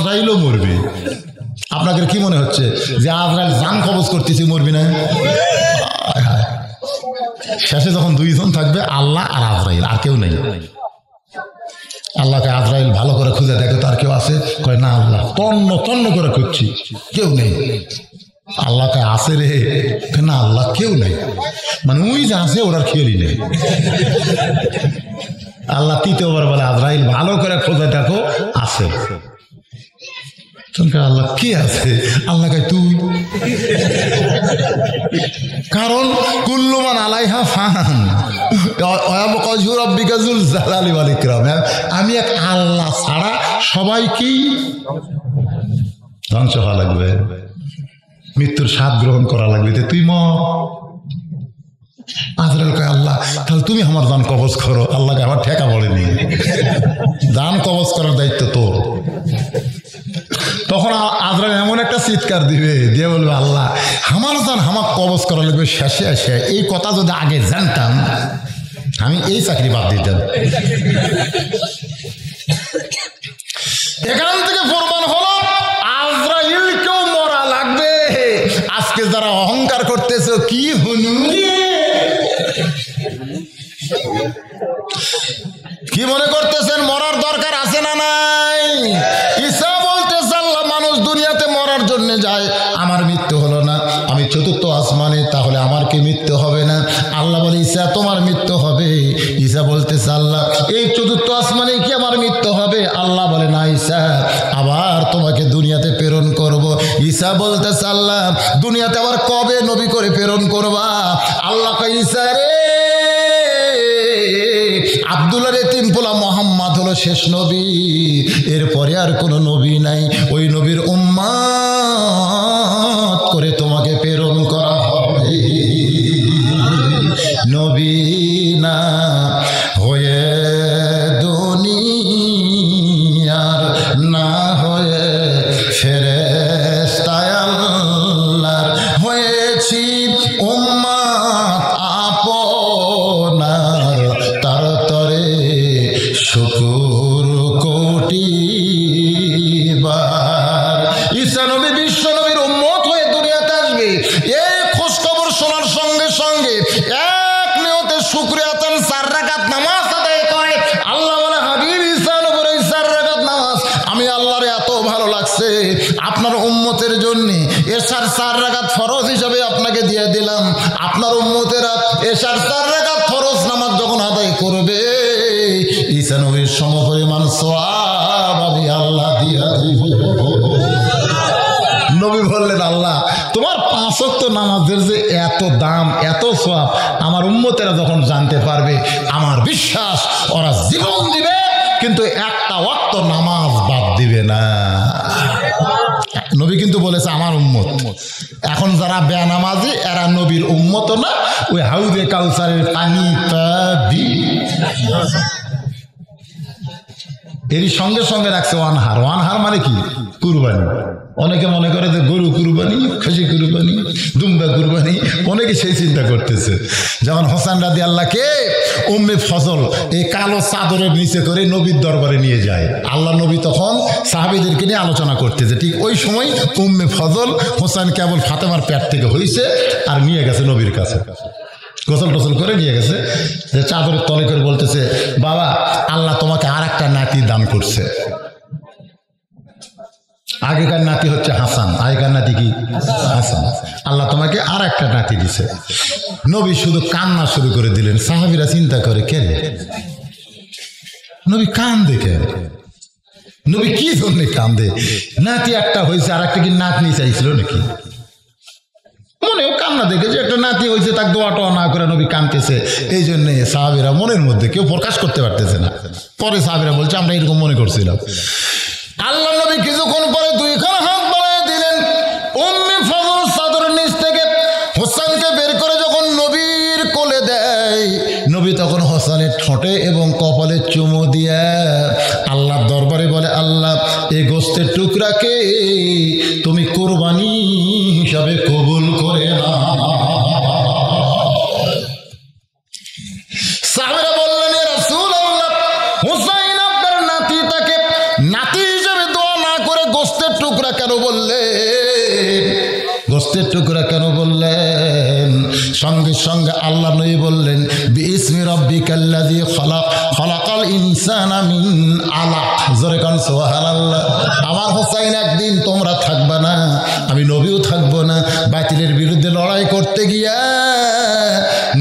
আজরাইলও মরবে। আপনাদের কি মনে হচ্ছে যে আজরাইল জান কবজ করতেছি, মরবি না? শেষে যখন দুইজন থাকবে, আল্লাহ আর আজরাইল, আর কেউ নেই। আল্লাহকে আজরাইল ভালো করে খুঁজে দেখে তার কেউ আছে? কয় না, আল্লাহ তন্ন তন্ন করে খুঁজছি, কেউ নেই। আল্লাহকে আছে রে, না আল্লাহ কেউ নেই, মানে ওই যে আছে ওরা খেয়ালই নেই। আল্লাহ তৃতীয়বার বলে আজরাইল ভালো করে খুঁজে দেখো, আছে। আল্লাহ কি আছে? আল্লাহ কয় তুই। কারণ কুল্লুমান আলাইহা ফান, আমি এক আল্লাহ ছাড়া সবাইকেই ধ্বংস হওয়া লাগবে, মৃত্যুর স্বাদ গ্রহণ করা লাগবে, তুই আজরাইল কয় আল্লাহ তাহলে তুমি আমার দান কবজ করো। আল্লাহকে আমার ঠেকা পড়েনি, দান কবজ করার দায়িত্ব তোর। তখন আজরাইল এমন একটা চিৎকার দিবে, দিয়ে বলবে আল্লাহ আমার দান আমার কবজ করা লাগবে। শেষে এসে এই কথা যদি আগে জানতাম আমি এই চাকরি বাদ দিতাম। এখান থেকে প্রমাণ হলো আজরাইলকেও মরা লাগবে। আজকে যারা অহংকার করতেছে কি হনু, কি মনে করতেছেন মরার দরকার আছে না নাই? ঈসা বলতেছে আল্লাহ মানুষ দুনিয়াতে মরার জন্য যায়, আমার মৃত্যু হলো না, আমি চতুর্থ আসমানে, তাহলে আমার কি মৃত্যু হবে না? আল্লাহ বলে ঈসা তোমার মৃত্যু হবে। ঈসা বলতেছে আল্লাহ এই চতুর্থ আসমানে কি আমার মৃত্যু হবে? আল্লাহ বলে না ঈসা আবার তোমাকে দুনিয়াতে প্রেরণ করব। ঈসা বলতেছে আল্লাহ দুনিয়াতে আবার কবে নবী করে প্রেরণ করবা? আল্লাহ কয় ঈসা রে আব্দুল্লাহর এতিম পোলা মুহাম্মদ হলো শেষ নবী, এরপরে আর কোনো নবী নাই, ওই নবীর উম্মত করে তোমাকে প্রেরণ করা হবে। নবী না হয়ে দুনিয়ার না হয়ে ফেরেশতা আল্লাহর হয়েছি উম্মত আপনার, তার তরে শুকুর কোটি বার। ঈসা নবী বিশ্ব নবীর উম্মত হয়ে দুনিয়াতে আসবে। এই খোঁজ খবর শোনার সঙ্গে সঙ্গে এক নিয়তে শুকরিয়া আতান 4 রাকাত নামাজ আদায় করে। আল্লাহ বলে হাবিব ঈসার উপরে 4 রাকাত নামাজ আমি আল্লাহর এত ভালো লাগছে, আপনার উম্মতের জন্য এশার 4 রাকাত ফরজ হিসাবে আপনাকে দিয়ে দিলাম। আপনার উম্মতেরা এশার 4 রাকাত ফরজ নামাজ যখন আদায় করবে ঈসা নবীর সমপরিমাণ সওয়াব আমি আল্লাহ দিয়া দিব। নবী বললেন আল্লাহ তোমার 5 ওয়াক্ত নামাজের যে এত দাম এত সওয়াব আমার উম্মতেরা যখন জানতে পারবে, আমার বিশ্বাস ওরা জীবন দিবে কিন্তু একটা ওয়াক্ত নামাজ বাদ দিবে না। নবী কিন্তু বলেছে আমার উম্মত। এখন যারা বেনামাজি এরা নবীর উম্মত না, ওই হাউজে কাউসারের পানি পাবি এরই সঙ্গে সঙ্গে রাখছে ওয়ানহার। ওয়ানহার মানে কি? কুরবানি। অনেকে মনে করে যে গরু কুরবানি, খাসি কুরবানি, দুম্বা কুরবানি, অনেকে সেই চিন্তা করতেছে। যেমন হোসেন রাদিয়াল্লাহকে উম্মে ফজল এই কালো চাদরের নিচে করে নবীর দরবারে নিয়ে যায়। আল্লাহ নবী তখন সাহাবীদেরকে নিয়ে আলোচনা করতেছে, ঠিক ওই সময় উম্মে ফজল হোসেন কেবল ফাতেমার পেট থেকে হয়েছে আর নিয়ে গেছে নবীর কাছে, গোসল টোসল করে নিয়ে গেছে। যে চাদরের তলে করে বলতেছে বাবা আল্লাহ তোমাকে আর একটা নাতি দান করছে। আগেকার নাতি হচ্ছে হাসান, আগেকার নাতি কি? হাসান। আল্লাহ তোমাকে আর একটা নাতি দিছে। নবী শুধু কান্না শুরু করে দিলেন। সাহাবীরা চিন্তা করে কে নবী কান্দে কেন? নবী কি জন্য কান্দে? নাতি একটা হয়েছে, আর একটা কি নাতনি চাইছিল নাকি? মনেও কান্না দেখে যে একটা নাতি হয়েছে তাকে দোয়া টোয়া না করে নবী কাঁদতেছে। এই জন্যে সাহাবীরা মনের মধ্যে কেউ প্রকাশ করতে পারতেছে না। পরে সাহাবীরা বলছে আমরা এরকম মনে করছিলাম। আল্লাহ নবী কিছুক্ষণ পরে 2খানা হাত বাড়ায় দিলেন। উম্মে ফজল চাদরের নিচ থেকে হোসেনকে বের করে যখন নবীর কোলে দেয়, নবী তখন হোসেনের ঠোঁটে এবং কপালে চুমু দিয়ে আল্লাহর দরবারে বলে আল্লাহ এই গোস্তের টুকরাকে তুমি কুরবানি হিসাবে কবুল করে নাও। সাহাবীরা বললেন ইয়া রাসূলুল্লাহ, হুসাইন আপনার নাতি, তাকে নাতি হিসেবে দোয়া না করে গোস্তের টুকরা কেন বললেন? গোস্তের টুকরা কেন বললেন? সঙ্গে সঙ্গে আল্লাহ নবী বললেন বিসমি রাব্বিকাল্লাযী খালাক খালাকাল ইনসানা মিন আলাক। জোরে কান সুবহানাল্লাহ। আমার হোসাইন একদিন তোমরা থাকবে না, আমি নবীও থাকবো না। বাতিলের বিরুদ্ধে লড়াই করতে গিয়া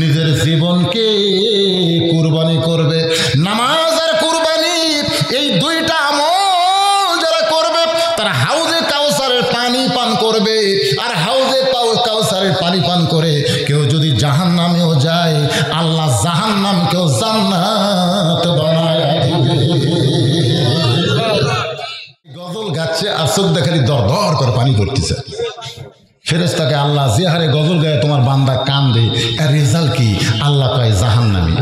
নিজের জীবনকে কুরবানি করবে। নামাজ আর কুরবানি এই দুইটা আমল যারা করবে তারা হাউজে কাউসারের পানি পান করবে। আর হাউজে কাউসারের পানি পান করে কেউ যদি জাহান্নামেও যায়, আল্লাহ জাহান্নামকেও জান্নাত বানায় দিবে। গজল গাচ্ছে আর চোখ দেখালি দর দর করে পানি পড়তেছে। ফেরেশতাকে আল্লাহ যে হারে গজল গায়ে তোমার বান্দা কান্দে, এর রেজাল্ট কি? আল্লাহ কয় জাহান্নামী।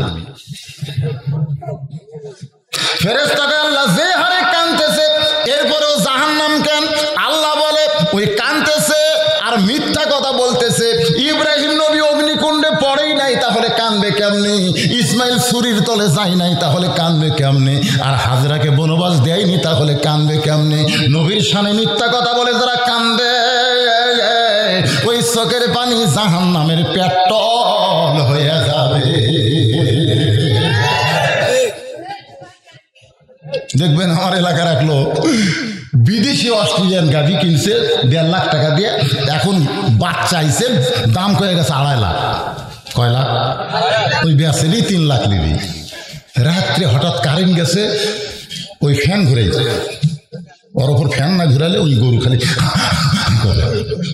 ফেরেশতাকে আল্লাহ যে হারে কাঁদতেছে এরপরেও জাহান্নাম কেন? আল্লাহ বলে ওই কাঁদতেছে আর মিথ্যা কথা বলতেছে। ইব্রাহিম নবী অগ্নিকুণ্ডে পড়েই নাই, তাহলে কাঁদবে কেমনে? ইসমাইল ছুরির তলে যায় নাই, তাহলে কাঁদবে কেমনে? আর হাজরাকে বনবাস দেয়নি, তাহলে কাঁদবে কেমনে? নবীর শানে মিথ্যা কথা বলে যারা কান্দে, ওই চোখের পানি জাহান্নামের পেট্রোল হয়ে যাবে। দেখবেন আমার এলাকার এক লোক বিদেশি অস্ট্রেলিয়ান গাভি কিনছে 1.5 লাখ টাকা দিয়ে, এখন বাচ্চা আইছে, দাম কয়ে গেছে 2.5 লাখ। কয় লাখ? ওই বেচেনি 3 লাখ নিবি। রাত্রে হঠাৎ কারেন্ট গেছে, ওই ফ্যান ঘুরেছে, ওর ওপর ফ্যান না ঘুরালে ওই গরু খালি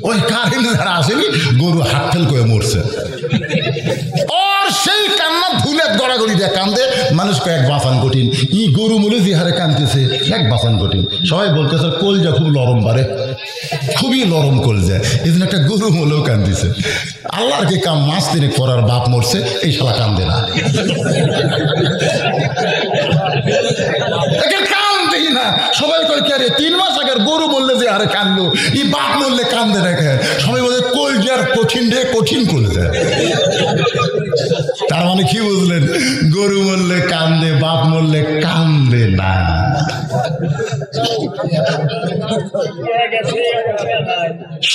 ওই কারেন্ট যারা আসেনি গরু হাত ফেল করে মরছে। ওর সেই কান্না ধুলে গড়াগড়ি দিয়ে কান্দে। মানুষ কয়েক বাঁচান কঠিন, ই গরু মরে যে হারে কান্দতেছে এক বাঁচান কঠিন। সবাই বলতেছে কলজা খুব নরম পারে, খুবই নরম কলজা, এই জন্য একটা গরু মলেও কান্দিছে। আল্লাহর কে কাম, মাস 3 পরার বাপ মরছে, এই শালা কান্দে না, কান্দেই না। সবাই কয় কে রে 3 মাস আগের গরু বললে যে আরে কান্দলো, ই বাপ মরলে কান্দে না কেন? সবাই বলে কলজার কঠিন রে, কঠিন কলজা। তার মানে কি বুঝলেন? গরু মরলে কান্দে, বাপ মরলে কান্দে না।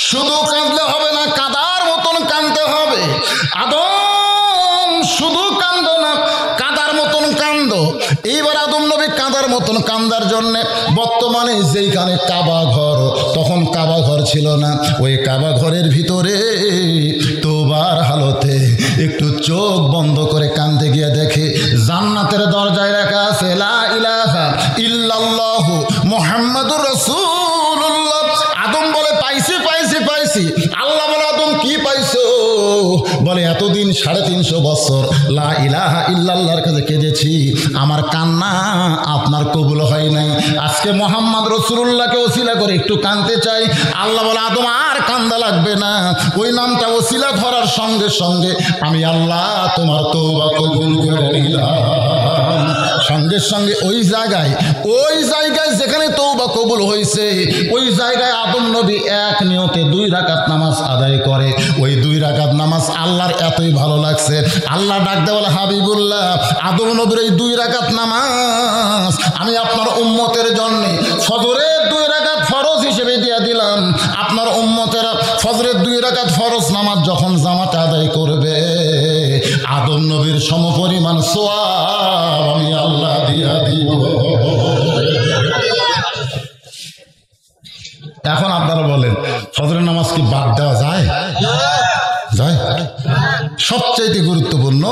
শুধু কাঁদলে হবে না, কাদার মতন কাঁদতে হবে। আদম শুধু কান্দো না, কাদার মতন কান্দো। এইবার আদম নবী কাদার মতন কান্দার জন্যে বর্তমানে যেইখানে কাবা ঘর, তখন কাবা ঘর ছিল না, ওই কাবা ঘরের ভিতরে তোবার হালতে একটু চোখ বন্ধ করে কান্দে গিয়ে দেখে জান্নাতের দরজায় লেখা আছে লা ইলাহা ইল্লাল্লাহু মুহাম্মাদুর রাসূলুল্লাহ। আদম বলে পাইছি পাইছি পাইছি। আল্লাহ বলে আদম কি পাইছো? বলে এতদিন 350 বছর লা ইলাহা ইল্লাল্লাহর কাছে কেঁদেছি, আমার কান্না আপনার কবুল হয় নাই। আজকে মুহাম্মদ রাসূলুল্লাহকে ওসিলা করে একটু কাঁদতে চাই। আল্লাহ বলে আদম আর কান্দা লাগবে না, ওই নামটা ওসিলা ধরার সঙ্গে সঙ্গে আমি আল্লাহ তোমার তওবা কবুল করে নিলাম। সঙ্গে সঙ্গে ওই জায়গায় যেখানে তওবা কবুল হয়েছে, ওই জায়গায় আদম নবী এক নিয়তে 2 রাকাত নামাজ আদায় করে। ওই 2 রাকাত নামাজ আল্লাহর এতই ভালো লাগছে, আল্লাহ ডাক দেয় বলে হাবিবুল্লাহ, আদম নবীর এই 2 রাকাত নামাজ আমি আপনার উম্মতের জন্য ফজরের 2 রাকাত ফরজ হিসেবে দিয়ে দিলাম। আপনার উম্মতেরা ফজরের 2 রাকাত ফরজ নামাজ যখন জামাতে আদায় করবে, আদম নবীর সমপরিমাণ সওয়াব আমি আল্লাহ দিয়া দিব। এখন আপনারা বলেন ফজরের নামাজ কি বাদ দেওয়া যায়? যায়। সবচাইতে গুরুত্বপূর্ণ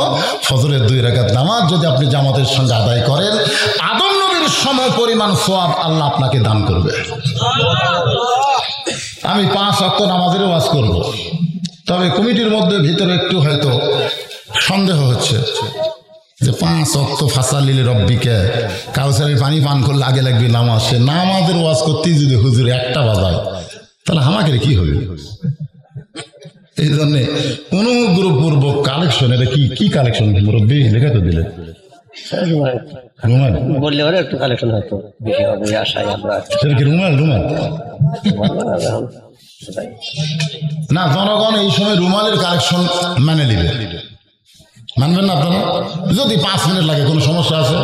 ফজরের 2 রাকাত নামাজ যদি আপনি জামাতের সঙ্গে আদায় করেন, আদম নবীর সমপরিমাণ সওয়াব আল্লাহ আপনাকে দান করবে। আমি 5 ওয়াক্ত নামাজের ওয়াজ করব, তবে কমিটির মধ্যে ভিতরে একটু হয়তো সন্দেহ হচ্ছে যে 5 ওয়াক্ত ফাসালিল রব্বিকে কাউসারের পানি পান করলে আগে লাগবে নামাজ। সে নামাজের ওয়াজ করতেই যদি হুজুর 1টা বাজায়, তাহলে আমাকে কি হবে? এই জন্যে অনুগ্রহপূর্বক কালেকশন, এটা কি কালেকশন মুরব্বী লেখা তো দিলে রুমাল বললে ওরা একটু কালেকশন হয়তো বেশি হবে আশায় আমরা। সেটা কি রুমাল? না, জনগণ এই সময় রুমালের কালেকশন মানে নিবে, মানবেন না আপনারা? যদি 5 মিনিট লাগে কোনো সমস্যা আছে?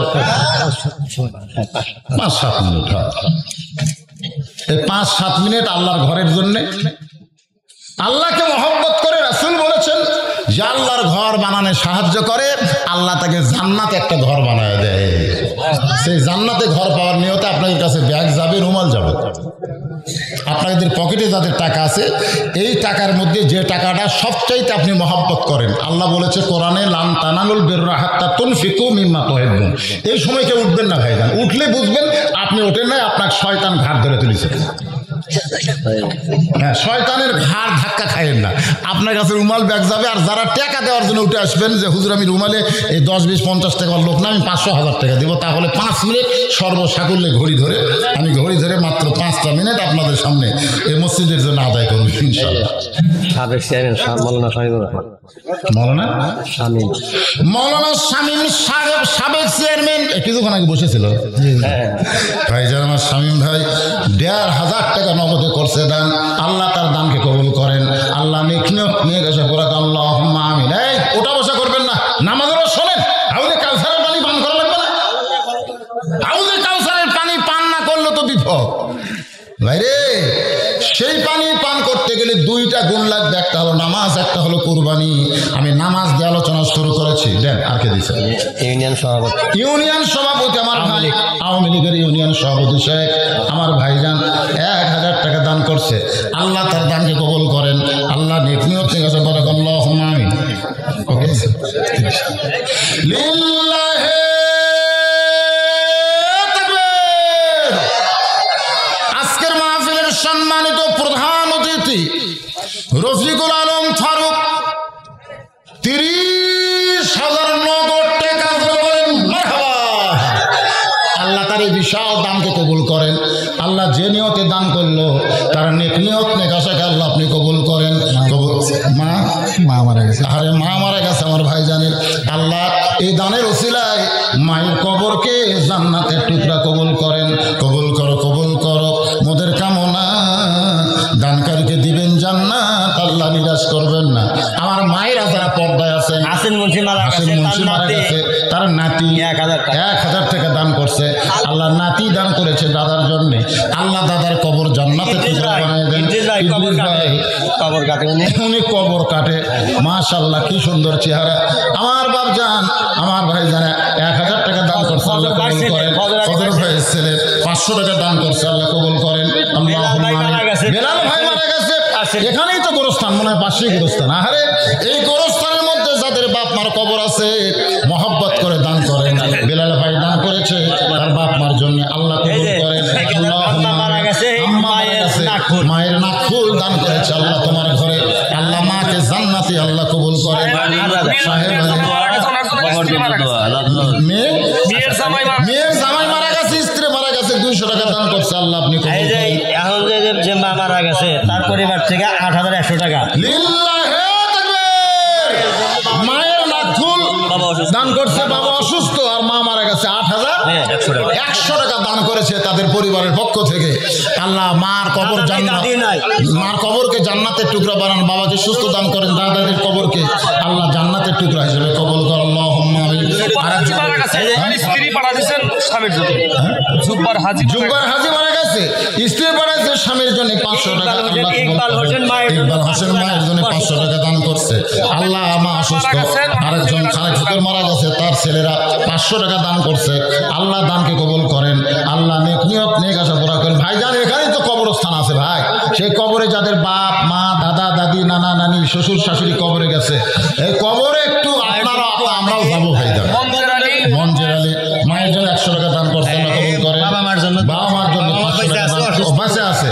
5-7 মিনিট। এই 5-7 মিনিট আল্লাহর ঘরের জন্য আল্লাহকে মহব্বত করে রাসূল বলেছেন যে আল্লাহর ঘর বানানো সাহায্য করে, আল্লাহ তাকে জান্নাতে একটা ঘর বানায় দেয়। সেই জান্নাতে ঘর পাওয়ার নিয়তে আপনাদের কাছে ব্যাগ যাবে, রুমাল যাবে। আপনাদের পকেটে যাদের টাকা আছে, এই টাকার মধ্যে যে টাকাটা সবচাইতে আপনি মহব্বত করেন, আল্লাহ বলেছে কোরআনে, লান তানালুল বিররা হাত্তা তুনফিকু মিম্মা তুহিব্বুন। এই সময় কেউ উঠবেন না ভাইজান, উঠলে বুঝবেন আপনি ওঠেন নাই, আপনার শয়তান ঘাট ধরে তুলেছে। হ্যাঁ, শয়তানের ঘাড় ধাক্কা খাইয়েন না। আপনার কাছে রুমাল ব্যাগ যাবে, আর যারা টাকা দেওয়ার জন্য উঠে আসবেন যে হুজুর আমি রুমালে এই 10-20-50 টাকার লোক না, আমি 500-1000 টাকা দেবো, তাহলে 5 মিনিট সর্বসাকুল্যে ঘড়ি ধরে মাত্র 5টা মিনিট আপনাদের সামনে এই মসজিদের জন্য আদায় করবো ইনশাআল্লাহ। সাবেক চেয়ারম্যান মৌলানা শামীম সাবেক চেয়ারম্যান কিছুক্ষণ আগে বসেছিল ভাইজান। আমার শামীম ভাই 1500 টাকা নগদে করছে দান। আল্লাহ তার দানকে কবুল করেন। আল্লাহ নিয়ে গেছে পুরা আল্লাহুম্মা আমিন। এই ওটা বসা করবেন না, নামাজের শোনেন। হাউজে কাউসারের পানি পান করা লাগবে না। হাউজে কাউসারের পানি পান না করলে তো বিপদ ভাইরে। সেই পানি পান করতে গেলে 2টা গুণ লাগবে, একটা হলো নামাজ, একটা হলো কুরবানি। আমি নামাজ দিয়ে আলোচনা শুরু করেছি। দেন আর কে দিছে? ইউনিয়ন সভাপতি আমার ভাই, আওয়ামী লীগের ইউনিয়ন সভাপতি শেখ আমার ভাইজান 1000 টাকা দান করছে। আল্লাহ তার দানকে কবুল করেন। আল্লাহ নেক নিয়ত থেকে আছে, বারাকাল্লাহুম্মা আমিন। লিল্লাহি সম্মানিত প্রধান অতিথি রফিকুল আলম ফারুক 30,000 নগদ টাকা বলেন মারহাবা। আল্লাহ তার এই বিশাল দানকে কবুল করেন। আল্লাহ যে নিয়তে দান করলো তার নেক নিয়ত নেক আশাকে আল্লাহ আপনি কবুল করেন। মা মারা গেছে, আরে মা মারা গেছে আমার ভাইজানের। আল্লাহ এই দানের ওসিলায় মায়ের কবরকে জান্নাতের টুকরা কবুল করেন। কবুল করো, কবুল করো মোদের কামনা। দানকারীকে দিবেন জান্নাত, আল্লাহ নিরাশ করবেন না। আমার মায়েরা যারা পর্দায় আছেন, হাসিন মুন্সি মারা গেছে, তার নাতি 1000 টাকা দান করছে। আল্লাহ নাতি দান করেছে দাদার জন্য। আল্লাহ দাদার কবর জান্নাতে টুকরা বানিয়ে দেন। উনি কবর কাটে, মাশাআল্লাহ কি সুন্দর চেহারা। আমার বাপ জান, আমার ভাই জানে 1000 টাকা দান করছে, আল্লাহ কবুল করেন। ফজর ভাইয়ের ছেলে 500 টাকা দান করছে, আল্লাহ কবুল করেন। আল্লাহুম্মা আমিন। বেলাল ভাই মারা গেছে, এখানেই তো গোরস্থান, মনে হয় পাশেই গোরস্থান। আরে এই গোরস্থানের মধ্যে যাদের বাপ মার কবর আছে, মহব্বত করে দান করেন। বেলাল ভাই দান করেছে তার বাপ মার জন্য, আল্লাহ কবুল করেন। আল্লাহুম্মা মারা গেছে, মায়ের নাকফুল দান করেছে, আল্লাহ তোমার ঘরে, আল্লাহ মাকে জান্নাতি আল্লাহ কবুল করেন। মেয়ের জামাই মারা গেছে, স্ত্রী মারা গেছে, 200 টাকা দান করছে, আল্লাহ আপনি কবুল করেন। এখন যে মা মারা গেছে তার পরিবার থেকে 8100 টাকা মায়ের নাকফুল দান করছে। বাবা অসুস্থ আর মা মারা গেছে, 8100 টাকা দান করেছে তাদের পরিবারের পক্ষ থেকে। আল্লাহ মার কবর জান্নাত, মার কবরকে জান্নাতের টুকরা বানান। বাবাকে সুস্থ দান করেন, দাদাদের কবরকে আল্লাহ জান্নাতের টুকরা হিসেবে কবুল করেন। আল্লাহুম্মা আমিন। জুব্বার হাজি মারা গেছে, স্ত্রী পাঠাইছে স্বামীর জন্য 500 টাকা। ইকবাল হোসেন মায়ের জন্য 500 টাকা দান করছে। আল্লাহ মা অসুস্থ, আরেকজন খালেক ফকির মারা গেছে, তার ছেলেরা 500 টাকা দান করছে। আল্লাহ দানকে কবুল করেন। আল্লাহ নেক নিয়ত নেক আশা পুরা করেন। ভাইজান এখানেই তো কবরস্থান আছে ভাই, সেই কবরে যাদের বাপ মা দাদা দাদি নানা নানি শ্বশুর শাশুড়ি কবরে গেছে, এই কবরে একটু আপনারা আমরাও যাবো ভাইজান। মঞ্জের আলী মায়ের জন্য 100 টাকা দান করছে, আল্লাহ কবুল করেন। বাবা মার জন্য 500 টাকা বাঁচে আছে,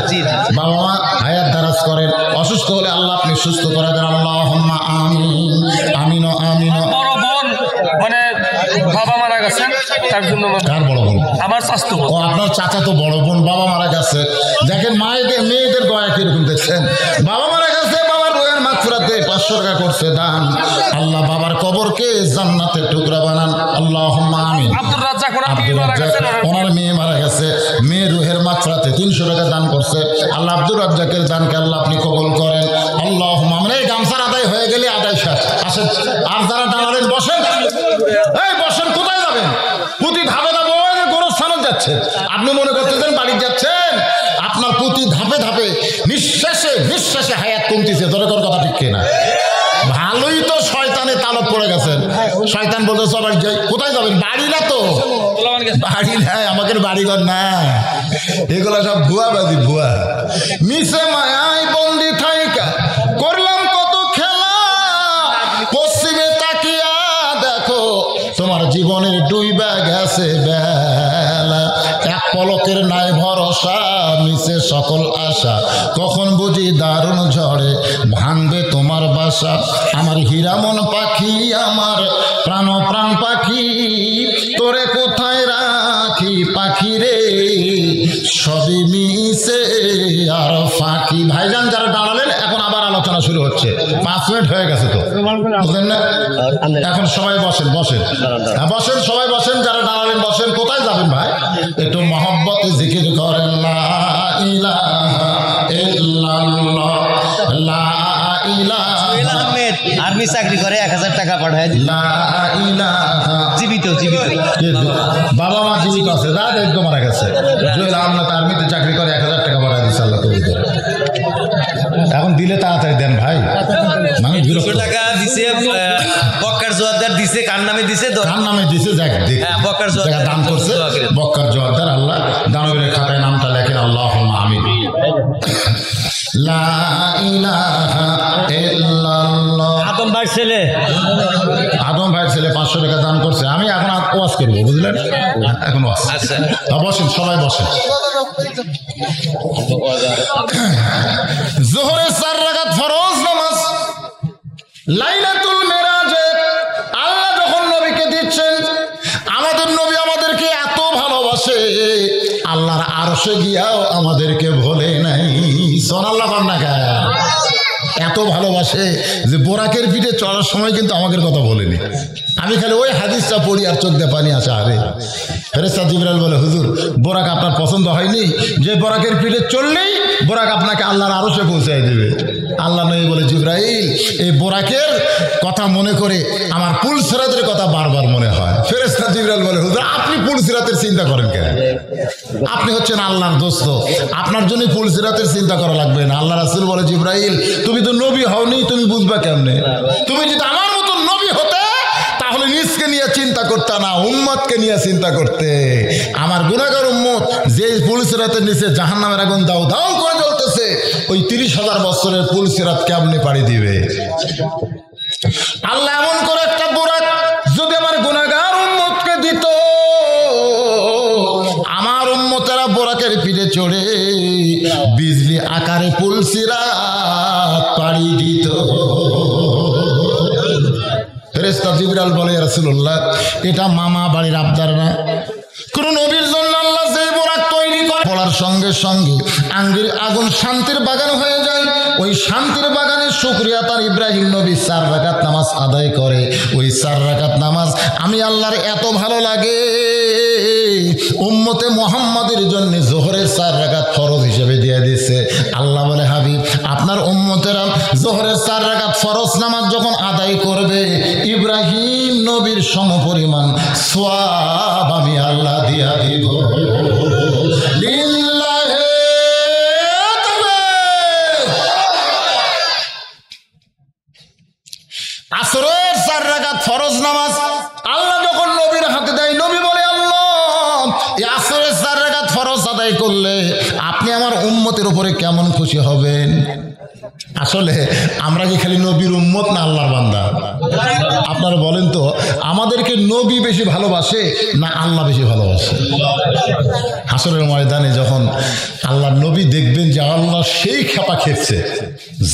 বাবা মা হায়াত দারাজ করেন। অসুস্থ হলে আল্লাহ আপনি সুস্থ করে দেন। আল্লাহুম্মা আমিন। আমিন আমিন। মানে বাবা মারা গেছেন তার জন্য। কার বড় বোন? আমার চাচা। ও আপনার চাচা তো বড় বোন, বাবা মারা গেছে। দেখেন মায়েদের মেয়েদের গয়া কিরকম দেখছেন। বাবা মারা গেছে, বাবার বইয়ের মাগফিরাতে 500 টাকা করছে দান। আল্লাহ বাবার কবরকে জান্নাতের টুকরা বানান। আল্লাহুম্মা আমিন। আব্দুর রাজ্জাক ওনার মেয়ে মারা গেছে, মেয়ের রুহের মাগফিরাতে 300 টাকা দান করছে। আল্লাহ আব্দুর রাজ্জাকের দানকে আল্লাহ আপনি কবুল করেন। আল্লাহুম্মা আমিন। এই গামছার আদায় হয়ে গেলে আদায় শেষ। আসেন আর যারা দাঁড়ালেন বসেন, এই বসেন। কোথায় যাবেন? প্রতি ধাপে ধাপে গোরস্থানে যাচ্ছেন। আপনি মনে করতেছেন বাড়ি যাচ্ছেন, আপনার পুঁতি দিছে, তোর কোন কথা ঠিক কিনা? ভালোই তো শয়তানে তালত পড়ে গেছেন। শয়তান বলতে সবাই যাই, কোথায় যাবেন? বাড়ি না তো, বাড়ি নাই, আমাদের বাড়িঘর না, এগুলো সব ভুয়াবাজি, ভুয়া। মিশে মায়াই বন্দি থাইকা করলাম কত খেলা, পশ্চিমে তাকিয়া দেখো তোমার জীবনের ডুইবা গেছে বেলা। এক পলকের নাই ভরসা, মিশে সকল আশা, কখন বুঝি দারুণ ঝড়ে ভাঙবে তোমার বাসা। আমার হীরামন পাখি, আমার প্রাণ পাখি, তোরে কোথায় রাখি পাখি রে, সবই মিশে আর ফাঁকি। ভাইজান যারা দাঁড়ালেন, এখন আবার আলোচনা শুরু হচ্ছে। 5 মিনিট হয়ে গেছে তো, বুঝলেন না? এখন সবাই বসেন, বসেন, হ্যাঁ বসেন, সবাই বসেন, যারা দাঁড়ালেন বসেন। কোথায় যাবেন ভাই? একটু মহব্বত জিকির করেন, লা ইলাহা ইল্লাল্লাহ, লা ইলাহা। আর্মি চাকরি করে 1000 টাকা পাঠায়, লা ইলাহা। জীবিত। বাবা মা জীবিত আছে, দাদ একদম মারা গেছে। জুয়েল আহমদ আর্মিতে চাকরি করে 1000 টাকা পাঠায় দিচ্ছে আল্লাহ কবুল করে। এখন দিলে তাড়াতাড়ি দেন ভাই, মানুষ বিরক্ত। টাকা দিছে বক্কার জোয়ারদার দিছে, কার নামে দিছে? কার নামে দিছে? দেখ দেখ, বক্কার জোয়ারদার দান করছে, বক্কার জোয়ারদার। আল্লাহ দানবীরের খাতায় নামটা লেখেন, আল্লাহুম্মা আমিন। লা ইলাহা ইল্লাল্লাহ। আদম ভাইয়ের ছেলে, আদম ভাইয়ের ছেলে 500 টাকা দান করছে। আমি এখন ওয়াজ করবো, বুঝলেন? এখন ওয়াজ। আচ্ছা বসেন, সবাই বসেন। যোহরের 4 রাকাত ফরজ নামাজ লাইলাতুল মেরাজে আল্লাহ যখন নবীকে দিচ্ছেন, আমাদের নবী আমাদেরকে এত ভালোবাসে, আল্লাহর আরশে গিয়াও আমাদেরকে ভোলে নাই। সুবহানাল্লাহ। বান্নাকা এত ভালোবাসে যে বোরাকের পিঠে চড়ার সময় কিন্তু আমাদের কথা বলেনি। আমি খালি ওই হাদিসটা পড়ি আর চোখ দিয়ে পানি আসে। আরে ফেরেশতা জিবরাইল বলে, হুজুর বোরাক আপনার পছন্দ হয়নি? যে বোরাকের পিঠে চললেই বোরাক আপনাকে আল্লাহর আরশে পৌঁছায় দেবে। আল্লাহ নবী বলে, জিবরাইল এই বোরাকের কথা মনে করে আমার পুলসিরাতের কথা বারবার মনে হয়। ফেরেশতা জিবরাইল বলে, হুজুর আপনি পুলসিরাতের চিন্তা করেন কেন? আপনি হচ্ছেন আল্লাহর দোস্ত, আপনার জন্য পুলসিরাতের চিন্তা করা লাগবে না। আল্লাহ রাসূল বলে, জিবরাইল তুমি তো নবী হওনি, তুমি বুঝবা কেমনে? তুমি যদি আমার মতো নবী হতে তাহলে নিজকে নিয়ে চিন্তা করতে না, উম্মতকে নিয়ে চিন্তা করতে। আমার গুনাহগার উম্মত যে পুলসিরাতের নিচে জাহান্নামের আগুন দাও দাও করে জ্বলতেছে, ওই 30,000 বছরের পুলসিরাত কেমনে পাড়ি দিবে? আল্লাহ এমন করে একটা বোরাক যদি আমার গুনাহগার উম্মতকে দিত, আমার উম্মতেরা বোরাকের পিঠে চড়ে বিজলি আকারে পুলসিরাত পাড়ি দিত। ফেরেশতা জিবরাইল বলে, ইয়া রাসূলুল্লাহ এটা মামা বাড়ির আবদার না, কোন নবীর জন্য আল্লাহ যে বোরাক তৈরি করে পড়ার সঙ্গে সঙ্গে আঙ্গির আগুন শান্তির বাগান হয়ে যায়। ওই শান্তির বাগানের শুকরিয়া তার ইব্রাহিম নবী 4 রাকাত নামাজ আদায় করে। ওই 4 রাকাত নামাজ আমি আল্লাহর এত ভালো লাগে, উম্মতে মুহাম্মাদের জন্য যোহরের 4 রাকাত ফরজ হিসেবে দিয়ে দিয়েছে। আল্লাহ বলে, হাবিব আপনার উম্মতেরা যোহরের 4 রাকাত ফরজ নামাজ যখন আদায় করবে, ইব্রাহিম নবীর সমপরিমাণ সওয়াব আমি আল্লাহ দিয়া দিব। লিল্লাহি আসরের 4 রাকাত ফরজ নামাজ আল্লাহ যখন নবীর হাতে দেয়, নবী বলে, আল্লাহ এই আসরের 4 রাকাত ফরজ আদায় করলে আপনি আমার উম্মতের উপরে কেমন খুশি হবেন? আসলে আমরা কি খালি নবীর উম্মত না আল্লাহর বান্দা? আপনারা বলেন তো, আমাদেরকে নবী বেশি ভালোবাসে না আল্লাহ বেশি ভালোবাসে? হাসরের ময়দানে যখন আল্লাহর নবী দেখবেন যে আল্লাহ সেই খেপা খেপছে,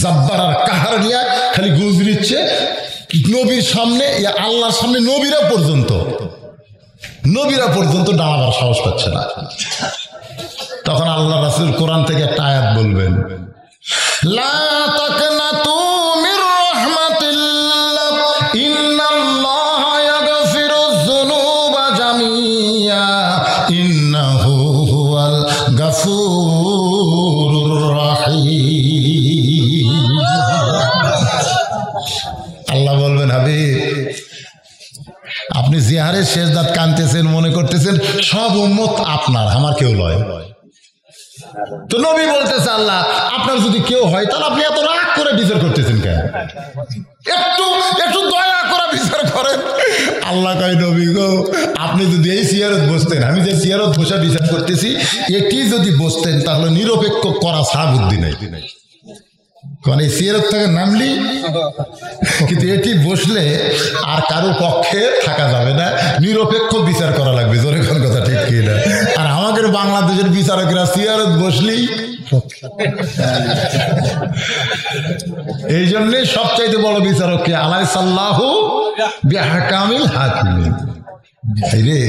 জাব্বার আর কাহার নিয়ে খালি গুজ দিচ্ছে নবীর সামনে, আল্লাহর সামনে নবীরা পর্যন্ত দাঁড়াবার সাহস পাচ্ছে না, তখন আল্লাহ রাসূল কোরআন থেকে একটা আয়াত বলবেন, লা তাকনাতু মির রাহমাতিল্লাহ ইন্নাল্লাহা ইয়াগফিরুয যুনুবা জামিয়া ইন্নাহু হুয়াল গাফুরুর রাহিম। আল্লাহ বলবেন, হাবিব আপনি জিহারে শেষদাত কানতেছেন, মনে করতেছেন সব উম্মত আপনার, আমার কেউ লয়। তো নবী বলতেছে আল্লাহ আপনার যদি কেউ হয় তাহলে আপনি এত রাগ করে বিচার করতেছেন কেন? একটু একটু দয়া করে বিচার করেন। আল্লাহ কয় নবী গো আপনি যদি এই সিয়ারত বসতেন, আমি যে সিয়ারত বসে বিচার করতেছি এটি যদি বসতেন তাহলে নিরপেক্ষ করা ছাড়া বুদ্ধি নাই। কারণ এই সিয়ারত থেকে নামলি, কিন্তু এটি বসলে আর কারো পক্ষে থাকা যাবে না, নিরপেক্ষ বিচার করা লাগবে। জোরে কোন কথা ঠিক কি না? আর আমাদের বাংলাদেশের বিচারকরা সিয়ারত বসলেই এই জন্যে সবচাইতে বড় বিচারককে আলাইসাল্লাহু বিআহকামিল হাকিমিন। রে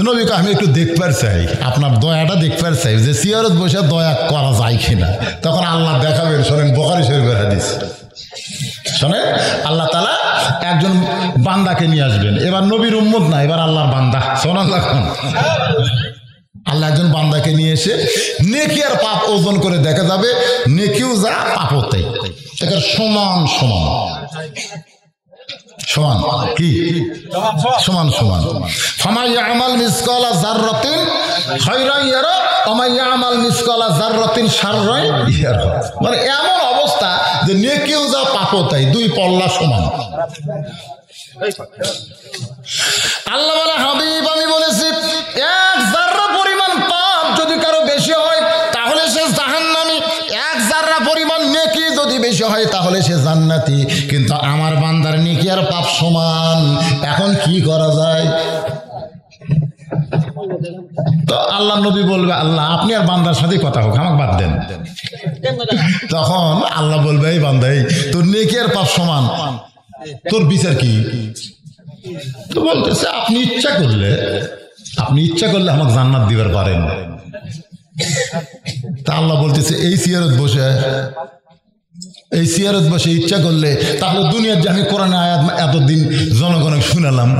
নবীকে আমি একটু দেখবার চাই, আপনার দয়াটা দেখবার চাই যে সিয়ারত বসে দয়া করা যায় কিনা। তখন আল্লাহ দেখাবেন। শোনেন বুখারী শরীফের হাদিস শোনেন, আল্লাহ তাআলা একজন বান্দাকে নিয়ে আসবেন। এবার নবীর উম্মত না, এবার আল্লাহর বান্দা। শোনান লাগুন, আল্লাহ একজন বান্দাকে নিয়ে এসে নেকি আর পাপ ওজন করে দেখা যাবে, নেকিও যা পাপও তাই, এটার সমান সমান সমান কি সমান সমান। ফামান ইয়ামাল মিসকালা যাররাতিন খায়রান ইয়ারা ওয়া মান ইয়ামাল মিসকালা যাররাতিন শাররান ইয়ারা। মানে এমন অবস্থা যে নেকিও যা পাপও তাই, দুই পল্লা সমান। আল্লাহ বলে হাবিব আমি বলেছি এক যাররা পরিমাণ পাপ যদি কারো বেশি হয় তাহলে সে জাহান্নামী, এক যাররা পরিমাণ নেকি যদি বেশি হয় তাহলে সে জান্নাতি। কিন্তু আমার বান্দার নেকি আর পাপ সমান, এখন কি করা যায়? তো আল্লাহ নবী বলবে আল্লাহ আপনি আর বান্দার সাথে কথা হোক, আমাকে বাদ দেন। তখন আল্লাহ বলবে এই বান্দা তোর নেকি আর পাপ সমান, তোর বিচার কি? তো বলতেছে আপনি ইচ্ছা করলে আমাকে জান্নাত দিবার পারেন। তা আল্লাহ বলতেছে এই সিয়ারত বসে ইচ্ছা করলে তাহলে দুনিয়ার যে আমি কোরআনে আয়াত এতদিন জনগণকে শুনালাম,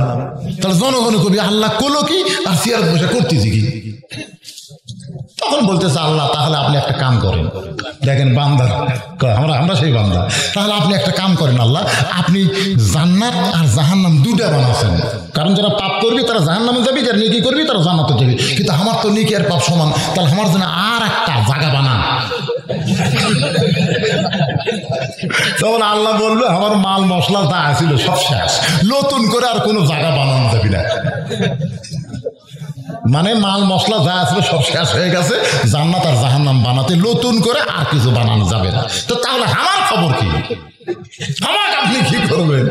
তাহলে জনগণ কবি আল্লাহ কলো কি আর সিয়ারত বসে করতেছি কি? তখন বলতেছে আল্লাহ তাহলে আপনি একটা কাম করেন, দেখেন বান্দা আমরা সেই বান্দা, তাহলে আপনি একটা কাম করেন আল্লাহ, আপনি জান্নাত আর জাহান্নাম দুটা বানাচ্ছেন। কারণ যারা পাপ করবি তারা জাহান্নামে যাবি, যারা নেকি করবি তারা জান্নাতে যাবি। কিন্তু আমার তো নেকি আর পাপ সমান, তাহলে আমার জন্য আর একটা জায়গা বানান। তখন আল্লাহ বলবে আমার মাল মশলা যা আছিল সব শেষ, নতুন করে আর কোনো জায়গা বানানো যাবি না। মানে মাল মশলা যা আসলে সব শেষ হয়ে গেছে, জান্নাত আর জাহান্নাম বানাতে নতুন করে আর কিছু বানানো যাবে না। তো তাহলে আমার খবর কি? আমাকে আপনি কি করবেন?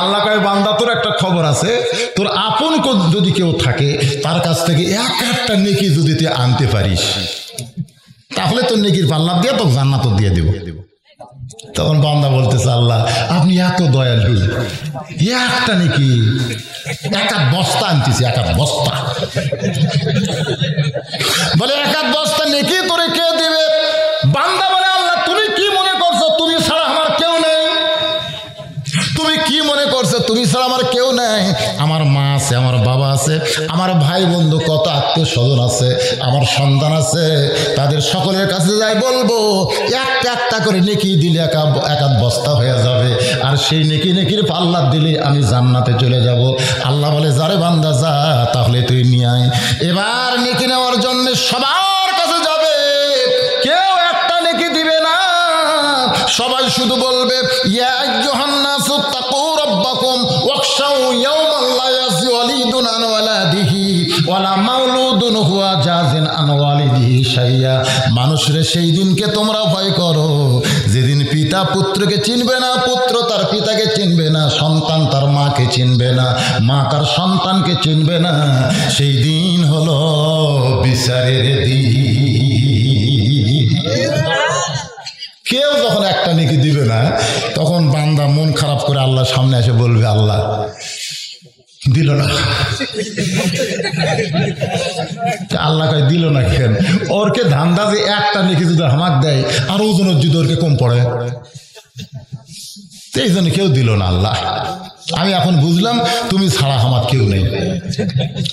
আল্লাহ কয় বান্দা তোর একটা খবর আছে, তোর আপন যদি কেউ থাকে তার কাছ থেকে একটা নেকি যদি তুই আনতে পারিস তাহলে তোর নেকির পাল্লা দিয়ে তোকে জান্নাত দিয়ে দেব। তখন বান্দা বলতেছে আল্লাহ আপনি এত দয়ালু, একটা নেকি এক বস্তা আনতেছি, এক বস্তা। বলে এক বস্তা নেকি তোরে কে দিবে? বান্দা বলে আল্লাহ তুমি কি মনে করছো তুমি ছাড়া আমার কেউ নেই? তুমি কি মনে করছো তুমি ছাড়া আমার কেউ নেই? আমার মা আছে, আমার বাবা আছে, আমার ভাই বন্ধু কত আত্মীয় স্বজন আছে, আমার সন্তান আছে, তাদের সকলের কাছে যাই বলবো একটা একটা করে নেকি দিলে এক বস্তা হয়ে যাবে, আর সেই নেকির পাল্লা দিলে আমি জান্নাতে চলে যাব। আল্লাহ বলে যারে বান্দা যা তাহলে তুই নিয়ে আয়। এবার নেকি নেওয়ার জন্য সবার কাছে যাবে, কেউ একটা নেকি দিবে না, সবাই শুধু বলবে ইয়া আইয়ুহান নাসু তাকু রাব্বাকুম ওয়াখশাউ ইয়াওমান লা ইয়াজি ওয়ালিদুন আন ওয়ালাদিহি ওয়ালা মাউলুদুন হুয়া জাজিন আন ওয়ালিদিহি শাইয়া। মানুষরে সেই দিনকে তোমরা ভয় করো যেদিন পিতা পুত্রকে চিনবে না, পুত্র তার পিতাকে চিনবে না, সন্তান তার মাকে চিনবে না, মা তার সন্তানকে চিনবে না। সেই দিন হলো বিচারের দিন। কেউ যখন একটা নেকি দিবে না তখন বান্দা মন খারাপ করে আল্লাহর সামনে এসে বলবে আল্লাহ দিল না। আল্লাহ কয় দিল না কেন? ওরকে ধান্দা যে একটা নেকি যদি হামাক দেয় আর ওজনের যদি ওরকে কম পড়ে, এই জন্য কেউ দিল না। আল্লাহ আমি এখন বুঝলাম তুমি ছাড়া আমার কেউ নেই।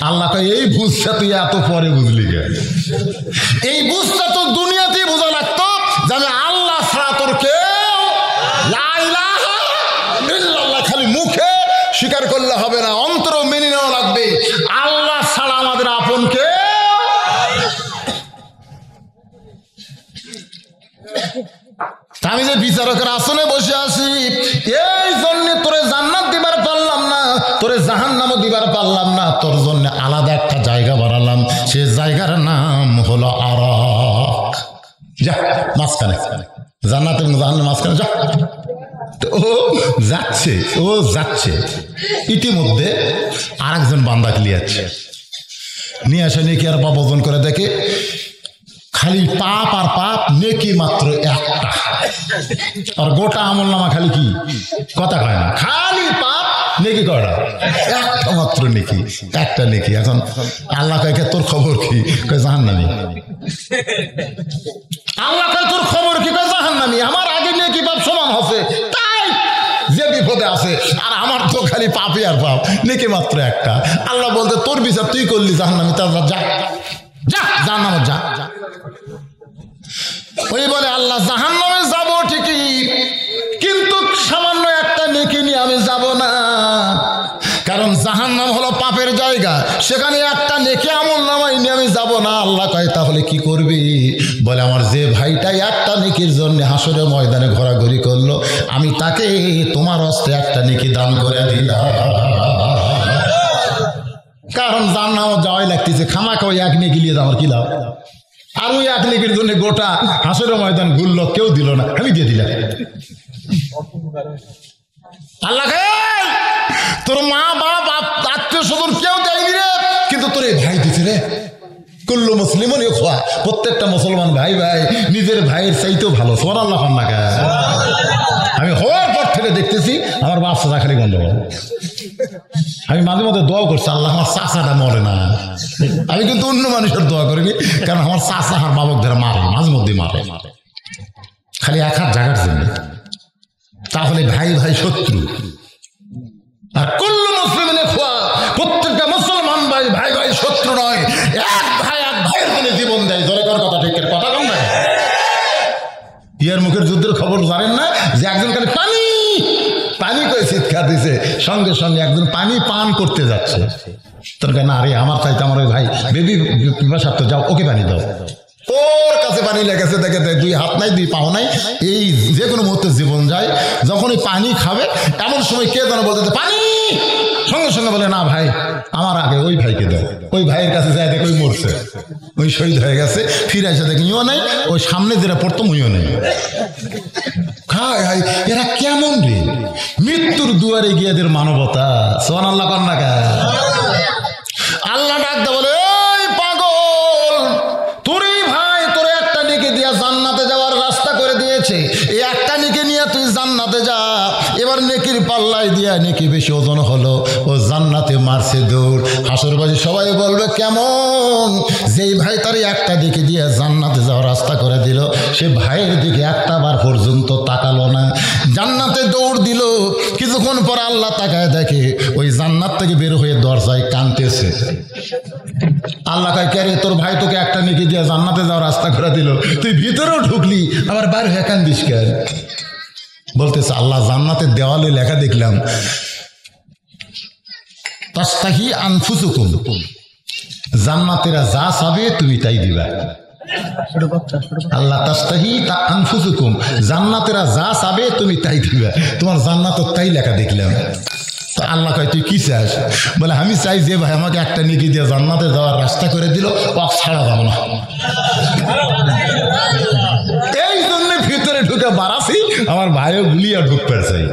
আল্লাহ কয় এই বুঝছা তুই এত পরে বুঝলি কে? এই বুঝটা তো দুনিয়াতেই বোঝা লাগতো যে আমি আল্লাহ ছাড়া তোর কেউ লা ইলাহা ইল্লাল্লাহ। খালি মুখে স্বীকার করলে হবে না, অন্তর মেনে নেওয়া লাগবে আল্লাহ ছাড়া আমাদের আপন কেউ আমি যে বিচারকের আসনে বসে আছি এই জন্য তোরে জান্নাত দিবার পারলাম না, তোরে জাহান্নামও দিবার পারলাম না, তোর জন্য আলাদা একটা জায়গা বানালাম, সে জায়গার নাম হলো আরাক। যা মাঝখানে জান্নাত এবং জাহান্নামের মাঝখানে যা। ও যাচ্ছে ইতিমধ্যে আর একজন বান্দাকে নিয়ে যাচ্ছে, নিয়ে আসে নেকি আর পাপ ওজন করে দেখে খালি পাপ আর পাপ, নেকি মাত্র একটা। আর গোটা আমল নামা খালি কি কথা কয় না, খালি পাপ নেকি কয়টা, একটা মাত্র নেকি, একটা নেকি। এখন আল্লাহ কয় তোর খবর কি, কয় জাহান্নামী। আল্লাহ কয় তোর খবর কি, কয় জাহান্নামী। আমার আগে নেকি পাপ সমান আছে, তাই যে বিপদে আছে, আর আমার তো খালি পাপই আর পাপ, নেকি মাত্র একটা। আল্লাহ বলতে তোর বিচার তুই করলি জাহান্নামী, তার যা যা জাহান্নামে যা। ওই বলে আল্লাহ জাহান্নামে যাব ঠিকই, কিন্তু সামান্য একটা নেকি নিয়ে আমি যাব না, কারণ জাহান্নাম হলো পাপের জায়গা, সেখানে একটা নেকি আমল নামাই নিয়ে আমি যাব না। আল্লাহ কয় তাহলে কি করবি, বলে আমার যে ভাইটাই একটা নেকির জন্য হাসরের ময়দানে ঘোরাঘুরি করলো, আমি তাকে তোমার হস্তে একটা নেকি দান করে দিলাম। কারণ জাহান্নামে যাওয়াই লাগতেছে, খামাখা ওই এক নেকি নিয়ে যাওয়ার কি লাভ। আর ওই এক নেকির জন্য গোটা হাসরের ময়দান ঘুরলো, কেউ দিল না, আমি দিয়ে দিলাম। আল্লাহ তোর মা বাপ আত্মীয় স্বজন কেউ দেয়নি রে, কিন্তু তোর এই ভাই দিছে রে। কুল্লু মুসলিমনই খোয়া, প্রত্যেকটা মুসলমান ভাই ভাই নিজের ভাইয়ের চাইতেও ভালো। সুবহানাল্লাহ। আমি হওয়ার পর থেকে দেখতেছি আমার বাপ চাচা খালি গন্ডগোল। আমি মাঝে মাঝে দোয়া করছি, আল্লাহ আমার চাচাটা মরে না। আমি কিন্তু অন্য মানুষের দোয়া করিনি, কারণ আমার চাচা আমার বাবক ধরে মারে, মাঝে মধ্যে মারে, খালি এক হাত জাগার জন্য। তাহলে ভাই ভাই শত্রু। আর কুল্লু মুসলিমিনে খোয়া, প্রত্যেকটা মুসলমান ভাই ভাই ভাই শত্রু নয়, এক ভাইয়ের জন্য জীবন দেয়। জোরে কর কথা, ঠিক কথা কম না। ইয়ার মুখের যুদ্ধের খবর জানেন না, যে একজন খালি পানি পানি করে চিৎকার দিছে, সঙ্গে সঙ্গে একজন পানি পান করতে যাচ্ছে। তোর না রে আমার চাইতে আমার ওই ভাই বেবি পিপাসার্থ, যাও ওকে পানি দাও। ওর কাছে পানি লেগেছে, দেখে দুই হাত নাই দুই পাও নাই, এই যে কোনো মুহূর্তে জীবন যায়। যখন ওই পানি খাবে এমন সময় কে যেন বলতে পানি, সঙ্গে সঙ্গে বলে না ভাই আমার আগে ওই ভাইকে দাও। ওই ভাইয়ের কাছে যায় দেখে ওই মরছে, ওই শহীদ হয়ে গেছে। ফিরে এসে দেখি ইও নাই, ওই সামনে যেটা পড়তো মুইও নেই। এরা কেমন রে, মৃত্যুর দুয়ারে গিয়ে এদের মানবতা। সুবহানাল্লাহ কন্যা কা আল্লাহ ডাকতে বলে ওই পাগল, তোরই ভাই তোর একটা নেকি দিয়া জান্নাতে যাওয়ার রাস্তা করে দিয়েছে, এই একটা নেকি নিয়ে তুই জান্নাতে যা। এবার নেকির পাল্লাই দিয়া নেকি বেশি ওজন হলো, ও জান্নাতে মারছে দৌড়। হাসরবাজি সবাই বলবে কেমন, যেই ভাই তার একটা দিকে দিয়ে জান্নাতে যাওয়ার রাস্তা করে দিল, সে ভাইয়ের দিকে একটা বার পর্যন্ত তাকালো না, জান্নাতে দৌড় দিল। কিছুক্ষণ পর আল্লাহ তাকায় দেখে ওই জান্নাত থেকে বের হয়ে দরজায় কাঁদতেছে। আল্লাহ কয় কে রে, তোর ভাই তোকে একটা নেকি দিয়ে জান্নাতে যাওয়ার রাস্তা করে দিল, তুই ভিতরেও ঢুকলি, আবার বাইরে হয়ে কান্দিস কেন? বলতেছে আল্লাহ জান্নাতের দেওয়ালে লেখা দেখলাম তাস্তাহি আনফুসুকুম, জান্নাতেরা যা চাবে তুমি তাই দিবা। আল্লাহ তাস্তাহি তা আনফুসুকুম, জান্নাতেরা যা চাবে তুমি তাই দিবা। তোমার জান্নাতের তাই লেখা দেখলাম। তা আল্লাহ কয় তুই কি চাস? বলে আমি চাই যে ভাই আমাকে একটা নেকি দিয়ে জান্নাতে যাওয়ার রাস্তা করে দিল, ও ছাড়া যাবো না। এই জন্য ভিতরে ঢুকে বাড়াছি, আমার ভাইও গুলিয়া ঢুকতে চাই।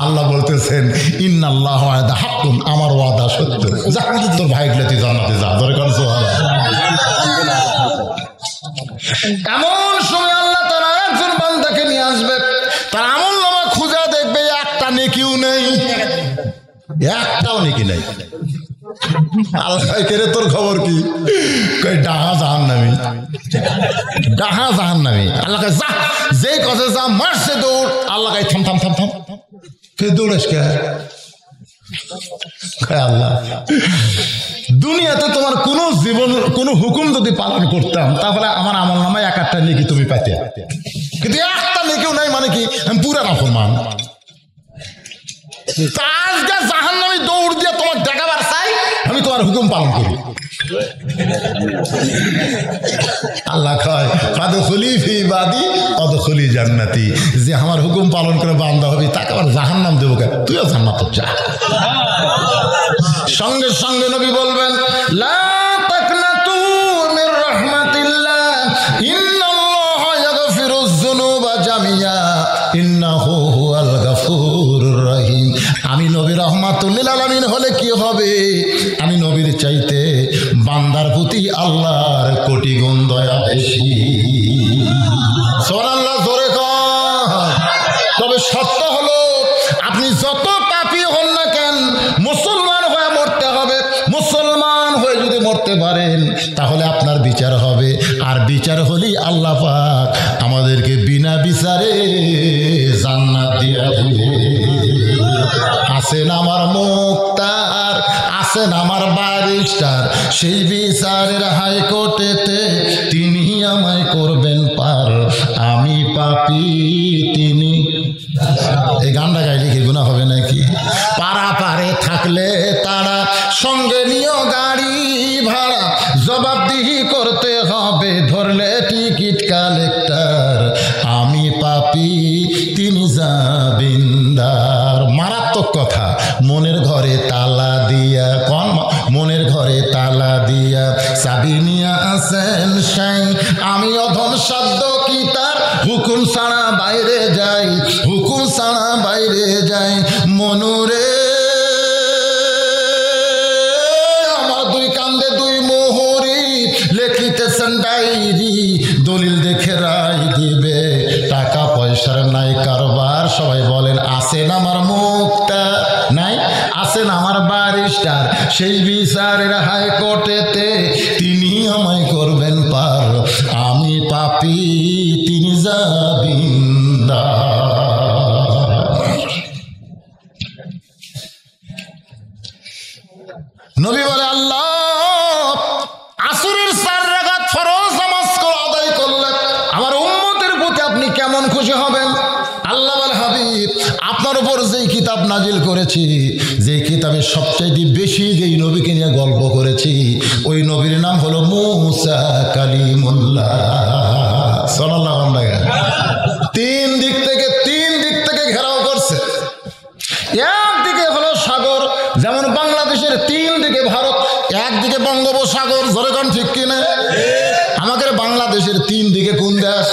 আল্লাহ বলতেছেন ইন্নাল্লাহ ওয়াদা হাক্কুন, আমার ওয়াদা সত্য। যা তোর ভাই গুলো তুই জান্নাতে যা। ধরে কর এমন সময় আল্লাহ তার একজন বান্দাকে নিয়ে আসবে, তার আমল নামা খুঁজে দেখবে একটা নেকিও নেই, একটাও নেকি নেই। আল্লাহ কেরে তোর খবর কি? ডাহা জাহান্নামী, ডাহা জাহান্নামী। আল্লাহ যা, যে কথা যা মারছে দৌড়। আল্লাহ থাম থাম থাম থাম, ফের দৌড়াস কে? আল্লাহ দুনিয়াতে তোমার কোন জীবন কোন হুকুম যদি পালন করতাম, তাহলে আমার আমল নামায় এক একটা নেকি তুমি পাইতে, কিন্তু একটা নেকিও নাই। মানে কি আমি পুরা নাফরমান। আজকে জাহান্নামী দৌড় দিয়ে তোমার দেখাবার চাই, আমি তোমার আল্লাহর হুকুম পালন করি। আল্লাহ কয় ফাদখুলি ফি ইবাদি আদখুলি জান্নাতি, যে আমার হুকুম পালন করে বান্দা হবে তাকে আবার জাহান্নাম দেবো কেন, তুইও জান্নাতে যা। সঙ্গে সঙ্গে নবী বলবেন লা তাকনাতু মির রাহমাতিল্লাহ ইন্নাল্লাহা ইয়াগফিরুয যুনুবা জামিয়া ইন্নাহু হুয়াল গাফুরুর রহিম। আমি নবী রাহমাতুল লিল আলামিন হলে কি হবে, আমি নবীর চাইতে বান্দার প্রতি আল্লাহর কোটি গুণ দয়া বেশি। সুবহানাল্লাহ, জোরে কর। তবে সত্য হলো আপনি যত পাপী হন না কেন মুসলমান হয়ে মরতে হবে। মুসলমান হয়ে যদি মরতে পারেন তাহলে আপনার বিচার হবে, আর বিচার হলেই আল্লাহ পাক আমাদেরকে বিনা বিচারে জান্নাত দিয়ে দিবে। আছেন আমার মুক্তার, আছেন আমার ব্যারিস্টার, সেই বিচারের হাইকোর্টেতে তিনি আমায় করবেন পার। আমি পাপী, তিনি। এই গানটা গাইলে কি গুনাহ হবে নাকি? পারা পারে থাকলে তারা সঙ্গে নিও গাড়ি ভাড়া, জবাবদিহি করতে হবে ধরলে টিকিট কালেক্টর। আমি পাপী, তিনি জামিনদার। মারাত্মক কথা। মনের ঘরে তালা দিয়া, কোন মনের ঘরে তালা দিয়া চাবি নিয়া আসেন সাই। আমি অধম সাধ্য কি তার হুকুম ছাড়া বাইরে যাই, হুকুম ছাড়া বাইরে যাই। মনুরে আমার দুই কান্দে দুই মোহরি, লেখিতেছেন ডায়েরি, দলিল দেখে রায় দিবে। টাকা পয়সার নাই কারবার, সবাই বলেন আছেন আমার মুক্তা নাই, আছেন আমার ব্যারিস্টার, সেই বিচারের হাইকোর্টেতে তিনি আমায় করবেন পার। আমি পাপী, তিনি জামিনদার। নবী বলে আল্লাহ আসরের 4 রাকাত ফরজ নামাজ আদায় করলে আমার উম্মতের প্রতি আপনি কেমন খুশি হবেন? আল্লাহ বলে হাবিব আপনার উপর যেই কিতাব নাজিল করেছি, যেই কিতাবে সবচাইতে বেশি যেই নবীকে নিয়ে গল্প করেছি, ওই নবীর নাম হলো মুসা কালিমুল্লাহ সাল্লাল্লাহু আলাইহি ওয়াসাল্লাম। তিন দিক থেকে ঘেরাও করছে। একদিকে হলো সাগর, যেমন বাংলাদেশের 3 দিকে ভারত, একদিকে বঙ্গোপসাগর। জোরে কোন ঠিক কিনা? আমাদের বাংলাদেশের 3 দিকে কোন দেশ?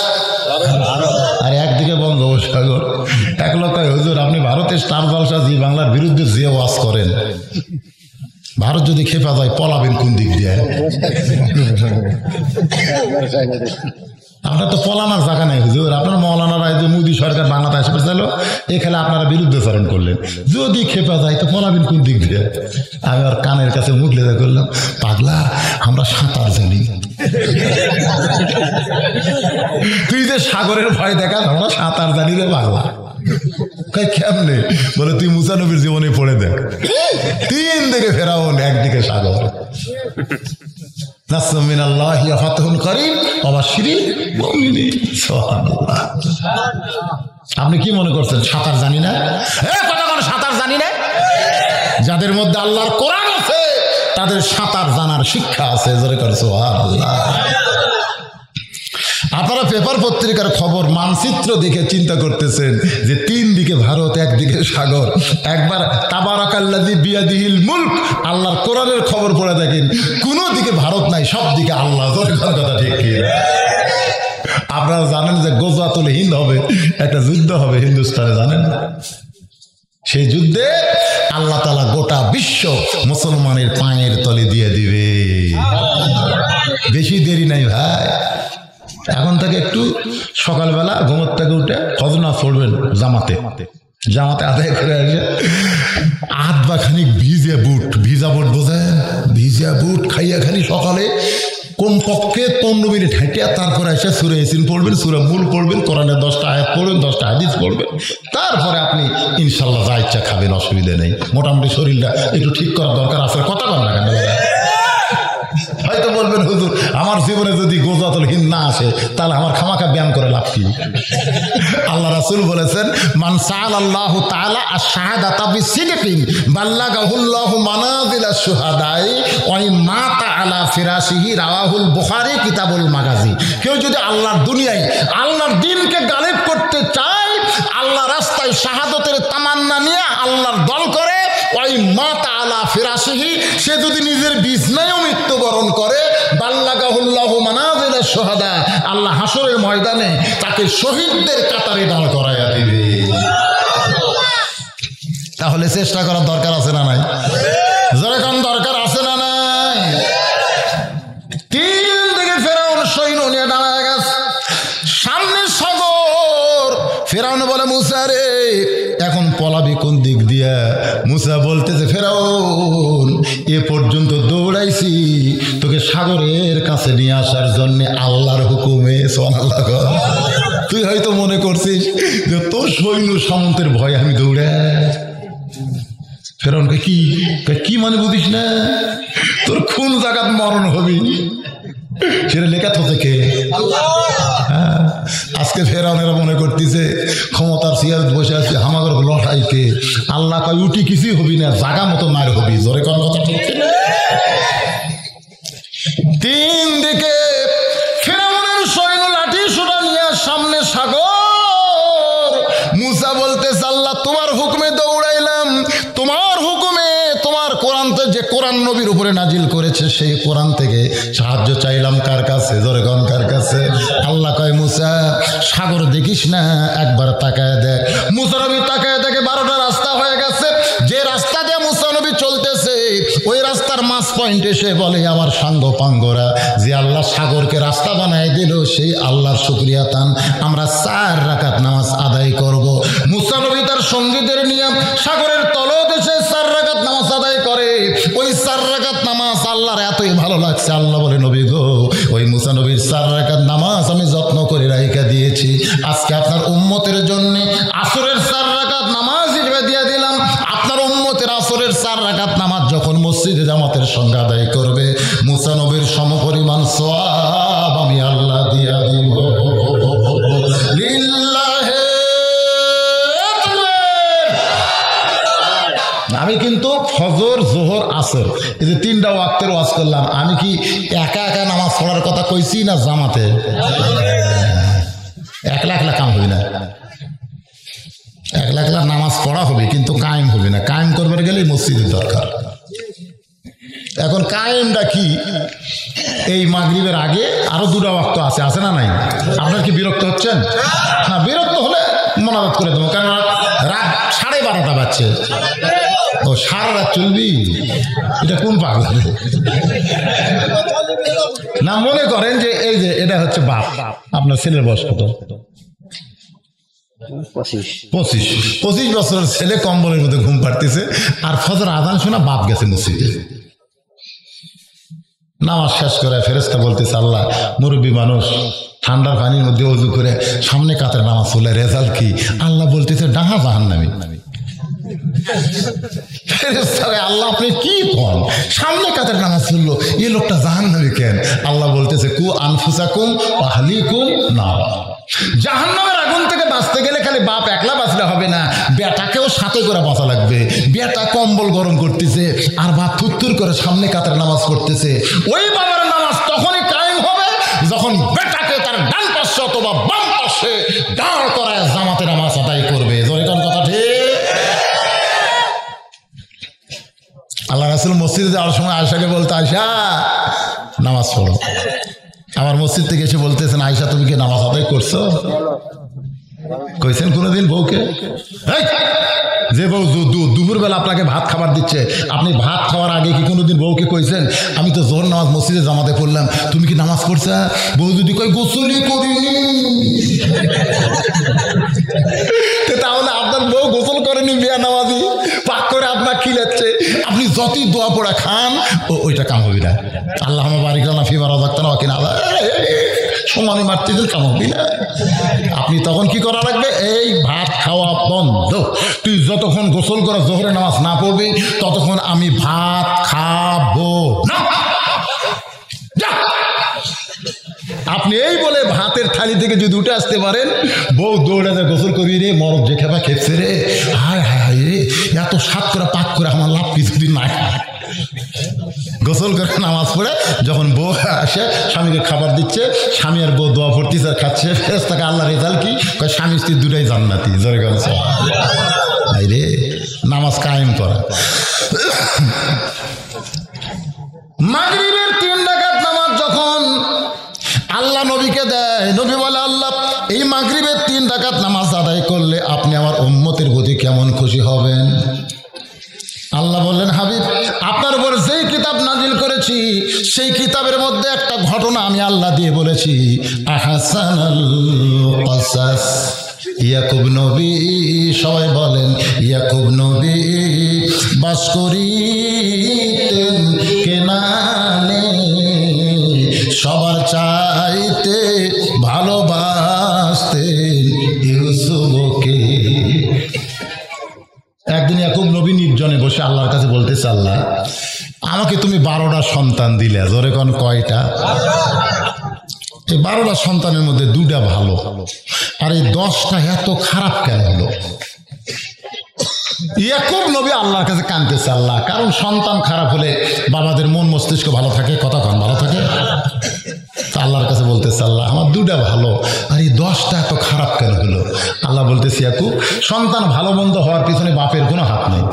আর একদিকে বঙ্গোপসাগর। এক লোক কয় হুজুর আপনি ভারতের স্টার জলসা জি বাংলার বিরুদ্ধে যে ওয়াজ করেন, ভারত যদি খেপা যায় পলাবেন কোন দিক দিয়ে? আপনার তো পলানার জায়গা নাই হুজুর, আপনার মৌলানারা যে মোদী সরকার বাংলাদেশ চাইলো, এ খেলে আপনারা বিরুদ্ধাচরণ করলেন, যদি খেপা যায় তো পলাবেন কোন দিক দিয়ে? আমি আর কানের কাছে মুখ লেদা করলাম, পাগলা আমরা সাঁতার জানি, তুই যে সাগরের ভয় দেখাস, আমরা সাঁতার জানি রে পাগলা। কেমনে? বলে তুই মুসা নবীর জীবনে পড়ে দেখ, 3 দিকে ফেরাউন, একদিকে সাগর। আপনি কি মনে করছেন সাঁতার জানি না? সাঁতার জানি না? যাদের মধ্যে আল্লাহর কোরআন আছে তাদের সাঁতার জানার শিক্ষা আছে। আপনারা পেপার পত্রিকার খবর মানচিত্র দেখে চিন্তা করতেছেন যে 3 দিকে ভারত, একদিকে সাগর। একবার তাবারাকাল্লাযী বিয়াদিহিল মুলক, আল্লাহর কোরআনের খবর পড়ে দেখেন, কোনো দিকে ভারত নাই, সব দিকে আল্লাহ। কথা ঠিক কি? আপনারা জানেন যে গজওয়াতুল হিন্দ হবে, একটা যুদ্ধ হবে হিন্দুস্তানে, জানেন? সেই যুদ্ধে আল্লাহ তাআলা গোটা বিশ্ব মুসলমানের পায়ের তলে দিয়ে দিবে। বেশি দেরি নাই ভাই, এখন থেকে একটু সকালবেলা ঘুমোর থেকে উঠে ফজর নামাজ পড়বেন জামাতে আদায় করে আসে, আধ বা খানিক ভিজা বুট বোঝেন, ভিজা বুট খাইয়া খানি সকালে কমপক্ষে 15 মিনিট হেঁটিয়া তারপরে এসে সূরা ইয়াসিন পড়বেন, সূরা মূল পড়বেন, কোরআনের 10টা আয়াত পড়বেন, 10টা হাদিস পড়বেন, তারপরে আপনি ইনশাল্লাহ যা ইচ্ছা খাবেন, অসুবিধা নেই। মোটামুটি শরীরটা একটু ঠিক করার দরকার আছে, কথা বল না কেন? হয়তো বলবেন হুজুর আমার জীবনে যদি গোজাতুল হিন্দ না আসে তাহলে আমার খামাখা ব্যায়াম করে লাভ কি? আল্লাহ রাসূল বলেছেন মান সাআলাল্লাহু তাআলা আশ-শাহাদাতা বিসিদকিন বাল্লাগাহুল্লাহু মানাজিলাশ শুহাদাই ওয়া মাতা আলা ফিরাশিহি রাওয়াহুল বুখারী কিতাবুল মাগাজি। কেউ যদি আল্লাহর দুনিয়ায় আল্লাহর দ্বীনকে গালিব করতে চায়, আল্লাহ রাস্তায় শাহাদতের তামান্না নিয়ে আল্লাহর দল করে, ওই মাতা আলা ফিরাশিহি, সে যদি নিজের বিছনায়ও মৃত্যুবরণ করে, বাল্লাগাহুল্লাহু মানাজিলাশ শুহাদা, আল্লাহ হাসরের ময়দানে তাকে শহীদদের কাতারে দাঁড় করাইয়া দিবে। তাহলে চেষ্টা করার দরকার আছে না নাই? যেরকম দরকার আছে না নাই? 3 দিকে ফেরাউন সৈন্য নিয়ে দাঁড়ায় গেছে, সামনে সাগর। ফেরাউন বলে মুসা রে এখন পলাবি কোন দিক দিয়া? মুসা বলতেছে ফেরাউন এ পর্যন্ত দৌড়াইছি তোকে সাগরের কাছে নিয়ে আসার জন্য আল্লাহর হুকুমে। সুবহানাল্লাহ। তুই হয়তো মনে করছিস যে তোর সৈন্য সামন্তের ভয়ে আমি দৌড়াই। ফেরাউনকে কি মানে বুঝিস না? তোর খুন জাগাত মরণ হবি, সেটা লেখা থেকে আজকে ফেরাউনেরা মনে করতেছে ক্ষমতার চেয়ার বসে আছে হামাগর লড়াইকে। আল্লাহ কয় উঠি কিছুই হবি না, জাগা মতো মার হবি। জোরে কোন কথা ঠিক? 3 দিকে ফেরাউনের সৈন্য লাঠি সোটা নিয়ে সামনে সাগর। মুসা বলতেছে আল্লাহ তোমার হুকুমে দৌড়াইলাম, তোমার হুকুমে, তোমার কোরআনতে যে কোরআন নবীর উপরে নাজিল করেছে সেই কোরআন থেকে সাহায্য চাইলাম কার কাছে? জোরে কোন কার কাছে? আল্লাহ কয় মুসা সাগর দেখিস না, একবার তাকায় দেখ। মুসা নবী তাকায় দেখে 12টা রাস্তা হয়ে গেছে। যে রাস্তা দিয়ে মুসা নবী চলতেছে ওই রাস্তার মাঝ পয়েন্টে সে বলে আমার সাঙ্গ পাঙ্গরা, যে আল্লাহ সাগরকে রাস্তা বানায় দিল সেই আল্লাহর শুকরিয়া তান আমরা 4 রাকাত নামাজ আদায় করব। মুসা নবী তার সঙ্গীদের নিয়ে সাগরের তলদেশে 4 রাকাত নামাজ আদায় করে। ওই 4 রাকাত নামাজ আল্লাহর এতই ভালো লাগছে, আল্লাহ বলে নবী গো ওই মুসা নবীর 4 রাকাত নামাজ আমি যত্ন করে রাইখা দিয়েছি, আজকে আপনার উম্মতের জন্য আসরের 4 রাকাত নামাজ হিসেবে দিয়ে দিলাম। আপনার উম্মতের আসরের 4 রাকাত নামাজ যখন মসজিদে জামাতের সঙ্গে আদায় করবে, মুসা নবীর সমপরিমাণ সওয়াব আমি আল্লাহ দিয়া দিব। লিল্লাহে আমি কিন্তু ফজর জোহর আসর এই যে 3টা ওয়াক্তের ওয়াজ করলাম, আমি কি একা একা নামাজ পড়ার কথা কইছি না জামাতে? একলা একলা কাম হবে না, একলা একলা নামাজ পড়া হবে কিন্তু কায়েম হবে না। কায়েম করবার গেলে মসজিদের দরকার। এখন কায়েমটা কি? এই মাগরিবের আগে আরো 2টা ওয়াক্ত আছে না নাই? আপনার কি বিরক্ত হচ্ছেন? না, বিরক্ত হলে মনাবাদ করে দেবো, কারণ রাত 12:30 বাজছে। ও সারা রাত চলবি? এটা কোন পাগল? না মনে করেন যে এই যে এটা হচ্ছে বাপ, আপনার ছেলের বয়স কত? 25 বছরের ছেলে কম্বলের মধ্যে ঘুম পাড়তেছে, আর ফজর আজান শোনা বাপ গেছে মসজিদে। নামাজ শেষ করে ফেরেশতা বলতেছে আল্লাহ মুরব্বী মানুষ ঠান্ডার পানির মধ্যে ওযু করে সামনে কাতের নামাজ পড়লে রেজাল্ট কি? আল্লাহ বলতেছে ডাহা জাহান্নামী। ফেরেশতারা আল্লাহ আপনি কি করেন? সামনে কাতের নামাজ পড়লো, এই লোকটা জাহান্নামী কেন? আল্লাহ বলতেছে কু আনফুসাকুম ওয়া আহলিকুম নার। জাহান্নামের আগুন থেকে বাঁচতে গেলে খালি বাপ একলা বাঁচলে হবে না, বেটাকেও সাথে করে বাঁচা লাগবে। বেটা কম্বল গরম করতেছে আর বাপ থুত্তুর করে সামনে কাতের নামাজ পড়তেছে। ওই বাবার নামাজ তখনই কায়েম হবে যখন বেটাকে তার ডান পাশে অথবা বাম পাশে দাঁড় করায় জামাতে নামাজ আদায় করবে। জয়কান কথা ঠিক? আল্লাহ রাসূল মসজিদে যাওয়ার সময় আয়েশাকে বলতে আয়েশা নামাজ পড়ো। আমার মসজিদ থেকে এসে বলতেছেন আয়েশা তুমি কি নামাজ আদায় করছো? কইছেন কোনোদিন বউকে? যে বউ দুপুরবেলা আপনাকে ভাত খাবার দিচ্ছে, আপনি ভাত খাওয়ার আগে কি কোনোদিন বউকে কইছেন আমি তো জোহর নামাজ মসজিদে জামাতে পড়লাম, তুমি কি নামাজ পড়ছো? বউ যদি কই গোসলই করিনি, তাহলে আপনার বউ গোসল করেনি, বিয়া নামাজি পাক করে আপনার খিলাচ্ছে, আপনি যতই দোয়া পড়া খান ওইটা কাম হবে না। আল্লাহ বারিক লানা ফিমা রাযাকতানা ওয়া কিনা সমানে মারতেছেন কাম হবে না। আপনি তখন কি করা লাগবে? এই ভাত খাওয়া বন্ধ, তুই যতক্ষণ গোসল করে জোহরের নামাজ না পড়বি ততক্ষণ আমি ভাত খাবো না। আপনি এই বলে ভাতের থালি থেকে যদি উঠে আসতে পারেন, বউ দৌড়াতে গোসল করি রে, মরদ যে খেপা খেপছে রে, হায় হায় হায় রে, এত সাত করে পাক করে আমার লাভ কিছুদিন নাই। গোসল করে নামাজ পড়ে যখন বউ আসে স্বামীকে খাবার দিচ্ছে, স্বামী আর বউ দোয়া ভর্তিছে খাচ্ছে, ফেরেশতাকে আল্লাহ রেজাল্ট কি কয়, স্বামী স্ত্রী দুটাই জান্নাতি। জোরে গেল রে, নামাজ কায়েম করা। মাগরিবের 3 রাকাত নামাজ যখন আল্লাহ নবীকে দেয়, নবী বলে, আল্লাহ এই মাগরিবের 3 রাকাত নামাজ আদায় করলে আপনি আমার উম্মতের প্রতি কেমন খুশি হবেন? আল্লাহ বললেন, হাবিব আপনার উপর যেই কিতাব নাজিল করেছি সেই কিতাবের মধ্যে একটা ঘটনা আমি আল্লাহ দিয়ে বলেছি, আহসানুল কসাস। ইয়াকুব নবী, সবাই বলেন, ইয়াকুব নবী বাস করিতেন কেনানে, সবার চাইতে ভালোবাসতেন ইউসুফকে। একদিন ইয়াকুব নবী নির্জনে বসে আল্লাহর কাছে বলতেছে, আল্লাহ আমাকে তুমি 12টা সন্তান দিলে, জোরে কোন কয়টা? এই 12টা সন্তানের মধ্যে 2টা ভালো, আর এই 10টা এত খারাপ কেন হলো? ইয়াকুব নবী আল্লাহর কাছে কাঁদতেছে, আল্লাহ, কারণ সন্তান খারাপ হলে বাবাদের মন মস্তিষ্ক ভালো থাকে, কথা কন ভালো থাকে। আল্লাহর কাছে বলতেছে, আল্লাহ আমার 2টা ভালো, আর এই 10টা এত খারাপ কেন হলো? আল্লাহ বলতেছে, ইয়াকুব সন্তান ভালো মন্দ হওয়ার পিছনে বাপের কোনো হাত নেই।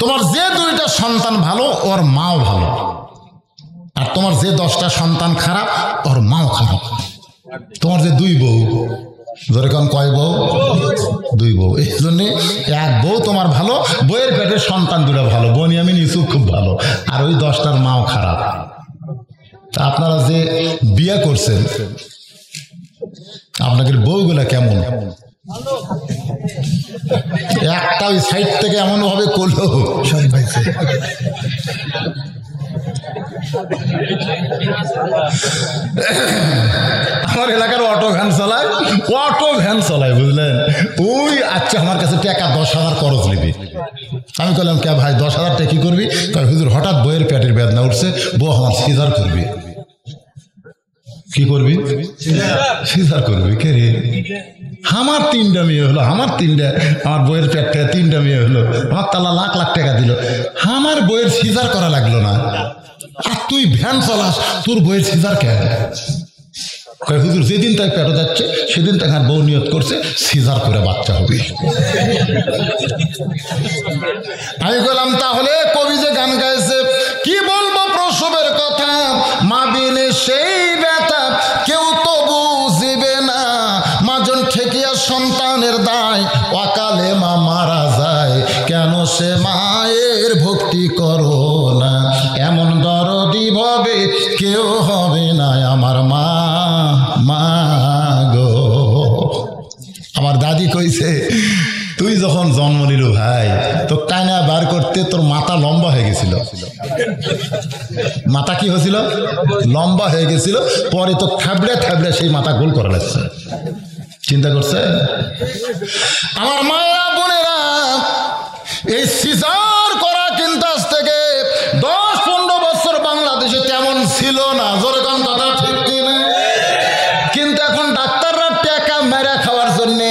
তোমার যে 2টা সন্তান ভালো, ওর মাও ভালো, আর তোমার যে 10টা সন্তান খারাপ, ওর মাও খারাপ। তোমার যে 2 বউ, ধরে কোন কয় বউ? 2 বউ। এই জন্যে এক বউ তোমার ভালো, বউয়ের পেটের সন্তান 2টা ভালো, বনিয়ামিন ইউসুফ খুব ভালো, আর ওই 10টার মাও খারাপ। তা আপনারা যে বিয়ে করছেন, আপনাদের বউগুলা কেমন? একটা ওই সাইড থেকে এমন ভাবে করলো সব ভাইছে। আমার এলাকার অটো ভ্যান চালায়, বুঝলেন? ওই আচ্ছা আমার কাছে টাকা 10,000 খরচ নেবে। আমি বললাম, কে ভাই 10,000 টাকা কি করবি? হুজুর হঠাৎ বইয়ের পেটের বেদনা উঠছে, বউ আমার সিজার করবি। কি করবি? সিজার করবি। কে রে? আমার 3টা মেয়ে হলো, আমার বইয়ের পেট থেকে 3টা মেয়ে হলো, আমার তালা লাখ লাখ টাকা দিল, আমার বইয়ের সিজার করা লাগলো না, আর তুই ভ্যান চালাস, তোর বইয়ের সিজার কেন? হুজুর যেদিন তাই পেটে যাচ্ছে সেদিন তাকে বউ নিয়ত করছে সিজার করে বাচ্চা হবে। আমি বললাম, তাহলে কবি যে গান গাইছে, কি বলবো প্রসবের কথা, মা বিনে সেই ব্যথা কেউ তো বুঝিবে না, মাজন ঠেকিয়া সন্তানের দায়, অকালে মা মারা যায়, কেন সে মায়ের ভক্তি করো না, এমন দরদি ভাবে কেউ হবে না আমার মা, মা গো। আমার দাদি কইছে, তুই যখন জন্ম নিল ভাই, তো কায়না বার করতে তোর মাথা লম্বা হয়ে গেছিল। মাথা কি হয়েছিল? লম্বা হয়ে গেছিল, পরে তো থাবড়ে থাবড়ে সেই মাথা গোল করা লাগছে। চিন্তা করছে? আমার মায়েরা বোনেরা, এই সিজার করা কিন্তু আজ থেকে 10-15 বছর বাংলাদেশে তেমন ছিল না, জোরে কোন কথা ঠিক কিনা? কিন্তু এখন ডাক্তাররা টাকা মেরা খাওয়ার জন্যে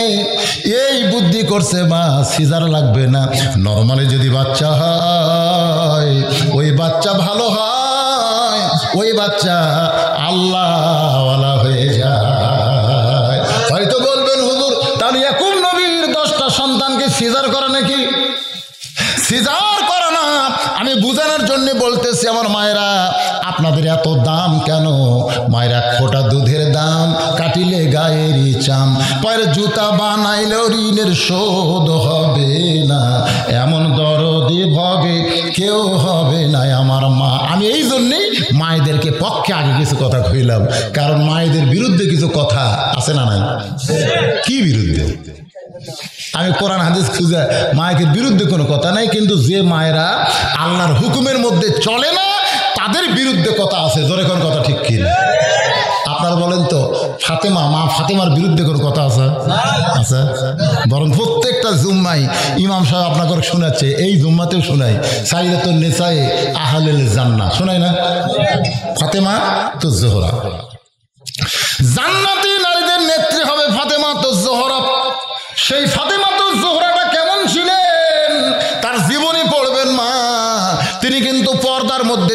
এই বুদ্ধি করছে, মা সিজার লাগবে না, নর্মালি যদি বাচ্চা হয়, ওই বাচ্চা ভালো হয়, ওই বাচ্চা আল্লাহওয়ালা হয়ে যায়। হয়তো বলবেন, হুজুর তাহলে ইয়াকুব নবীর 10টা সন্তানকে সিজার করা নাকি? সিজার করা না, আমি বুঝানোর জন্য বলতেছি, আমার মায়েরা আপনাদের এত দাম কেন? মায়েরা খোটা দুধের দাম, কাটিলে গায়েরই চাম, পায়ের জুতা বানাইলেও ঋণের শোধ হবে না, এমন দরদি ভবে কেউ হবে না আমার মা। আমি এই জন্যেই মায়েদেরকে পক্ষে আগে কিছু কথা কইলাম, কারণ মায়েদের বিরুদ্ধে কিছু কথা আছে না নাই? কি বিরুদ্ধে? আমি কোরআন হাদিস খুঁজে মায়ের বিরুদ্ধে কোনো কথা নাই, কিন্তু যে মায়েরা আল্লাহর হুকুমের মধ্যে চলে না তাদের বিরুদ্ধে কথা আছে। জোরে কোন কথা ঠিক কি? আপনারা বলেন তো, ফাতেমা, মা ফাতেমার বিরুদ্ধে কোনো কথা আছে? আচ্ছা, বরং প্রত্যেকটা জুম্মাই ইমাম সাহেব আপনাকে শোনাচ্ছে, এই জুম্মাতেও শোনাই, সাইয়্যিদাতুন নিসায়ে আহলিল জান্নাহ, শোনাই না? ফাতেমা তো জোহরা,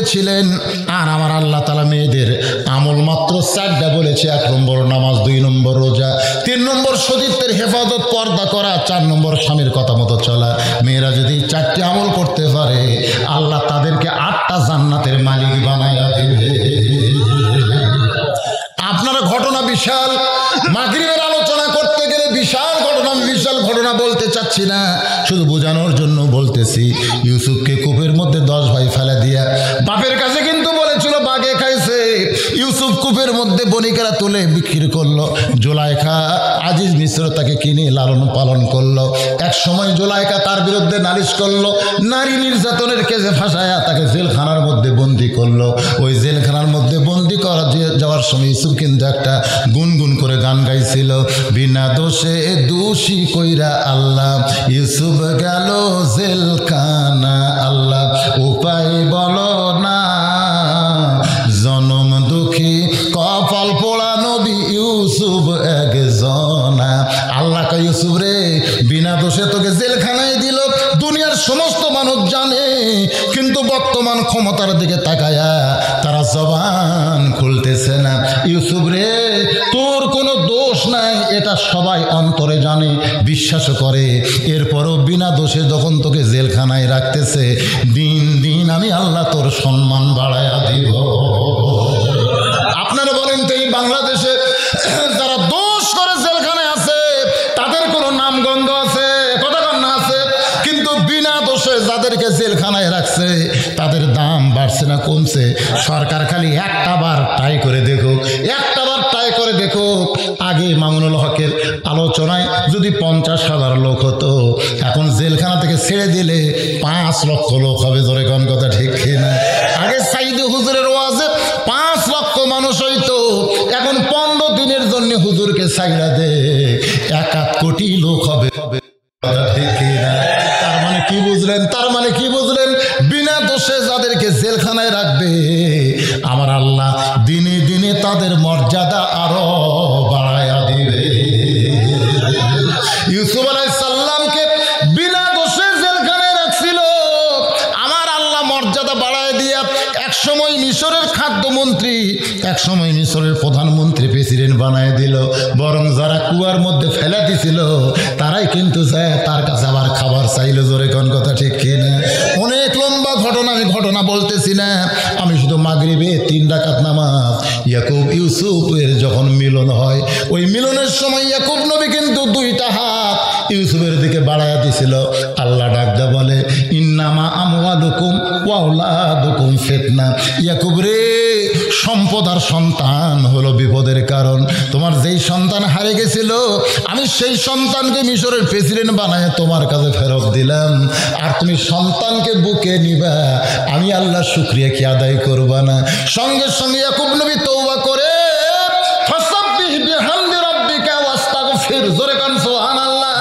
দিয়েছিলেন। আর আমার আল্লাহ তাআলা মেয়েদের আমল মাত্র 4টা বলেছে। 1 নম্বর নামাজ, 2 নম্বর রোজা, 3 নম্বর সতীত্বের হেফাজত, পর্দা করা, 4 নম্বর স্বামীর কথা মতো চলা। মেয়েরা যদি 4টি আমল করতে পারে আল্লাহ তাদেরকে 8টা জান্নাতের মালিক বানায়া দেবে। আপনারা ঘটনা বিশাল, মাগরিবের আলোচনা করতে গেলে বিশাল ঘটনা বলতে চাচ্ছি না, শুধু বোঝানোর জন্য বলতেছি। ইউসুফকে কূপের মধ্যে 10 ভাই ফেলে দিয়া বাপের কাছে কিন্তু বলেছিল বাঘে খাইছে। ইউসুফ কূপের মধ্যে বণিকেরা তুলে বিক্রি করলো। জুলাইখা আজিজ মিশ্র তাকে কিনে লালন পালন করলো। এক সময় জুলাইখা তার বিরুদ্ধে নালিশ করলো, নারী নির্যাতনের কেসে ফাঁসায়া তাকে জেলখানার মধ্যে বন্দি করলো। ওই জেলখানার মধ্যে বন্দি করা যাওয়ার সময় ইউসুফ কিন্তু একটা গুনগুন করে গান গাইছিল, বিনা দোষে দোষী কইরা আল্লাহ ইউসুফ গেল জেলখানা, আল্লাহ উপায় বলো না, জনম দুঃখী কপাল পোড়া নবী ইউসুফ একজনা। আল্লাহ কয় ইউসুফ রে, বিনা দোষে তোকে জেলখানায় দিল, দুনিয়ার সমস্ত মানুষ জানে, কিন্তু বর্তমান ক্ষমতার দিকে তাকায়া তারা জবান খুলতেছে না। ইউসুফ রে, তোর কোনো দোষ নাই, এটা সবাই অন্তরে জানে, বিশ্বাস করে। এরপরও বিনা দোষে যখন তোকে জেলখানায় রাখতেছে, দিন দিন আমি আল্লাহ তোর সম্মান বাড়ায়া দিব। আপনারা বলেন তো, এই বাংলাদেশে যারা দোষ করে জেলখানায় আছে তাদের কোনো নামগন্ধ আছে? কথা না আছে। কিন্তু বিনা দোষে যাদেরকে জেলখানায় রাখছে তাদের দাম বাড়ছে না কমছে? সরকার খালি একটা বার ট্রাই করে দেখুক, একটা বার ট্রাই করে দেখুক। আগে মামুনুল হকের আলোচনায় যদি 50,000 লোক হতো, এখন জেলখানা থেকে ছেড়ে দিলে 5 লক্ষ লোক হবে। ধরে কোন কথা ঠিক কিনা? আগে সাইদি হুজুরের ওয়াজে 5 লক্ষ মানুষ হইতো, এখন 15 দিনের জন্য হুজুরকে ছাইড়া দে 1 কোটি লোক হবে। ঠিক কিনা? তার মানে কি বুঝলেন? তার মানে কি বুঝলেন? বিনা দোষে যাদেরকে জেলখানায় রাখবে আমার আল্লাহ দিনে দিনে তাদের মর্যাদা আরো বাড়ায়া দিবে। ইউসুফ আলাইহিস সালামকে বিনা দোষে জেলখানায় রাখছিল, আমার আল্লাহ মর্যাদা বাড়ায় দিয়া একসময় মিশরের খাদ্যমন্ত্রী, একসময় মিশরের প্রধানমন্ত্রী, প্রেসিডেন্ট বানায় দিল। বরং যারা কুয়ার মধ্যে ফেলে দিছিল তারাই কিন্তু যায় তার কাছে আবার খাবার চাইল। জোরে কোন কথা ঠিক কিনা? অনেক লম্বা ঘটনা, আমি ঘটনা বলতেছি না, আমি শুধু মাগরিবে 3 রাকাত নামাজ, ইয়াকুব ইউসুফের যখন মিলন হয়, ওই মিলনের সময় ইয়াকুব নবী কিন্তু 2টা হাত ইউসুফের দিকে বাড়াইয়া দিছিল। আল্লাহ ডাকদা বলে, ইন্নামা আমওয়ালুকুম ওয়া আওলাদুকুম ফিতনা। ইয়াকুব রে, সম্পদ আর সন্তান হলো বিপদের কারণ। তোমার যেই সন্তান হারে গেছিল, আমি সেই সন্তানকে মিশরের প্রেসিডেন্ট বানায় তোমার কাছে ফেরত দিলাম, আর তুমি সন্তানকে বুকে নিবা, আমি আল্লাহ শুকরিয়া কি আদায় করবা না? সঙ্গে সঙ্গে ইয়াকুব নবী তওবা করে ফাসাব্বিহ বিহামদি রাব্বিকা ওয়াস্তাগফির, জোরে কান সুবহানাল্লাহ,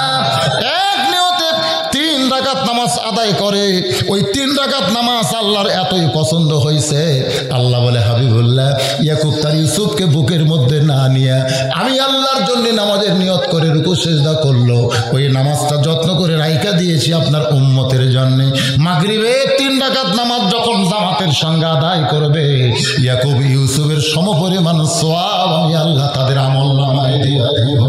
এক নিয়তে 3 রাকাত নামাজ আদায় করে। ওই 3 রাকাত নামাজ আল্লাহর এতই পছন্দ হয়েছে, আল্লাহ বলে হাবিবুল্লাহ, ইয়াকুব তার ইউসুফকে বুকের মধ্যে না নিয়ে আমি আল্লাহর জন্য নামাজের নিয়ত করে রুকু সিজদা করলো। ওই নামাজটা যত্ন করে রাইখা দিয়েছি আপনার উম্মতের জন্য। মাগরিবে 3 রাকাত নামাজ যখন জামাতের সঙ্গে আদায় করবে, ইয়াকুব ইউসুফের সমপরিমাণ সওয়াব আমি আল্লাহ তাদের আমল নামায় দিয়ে দিব।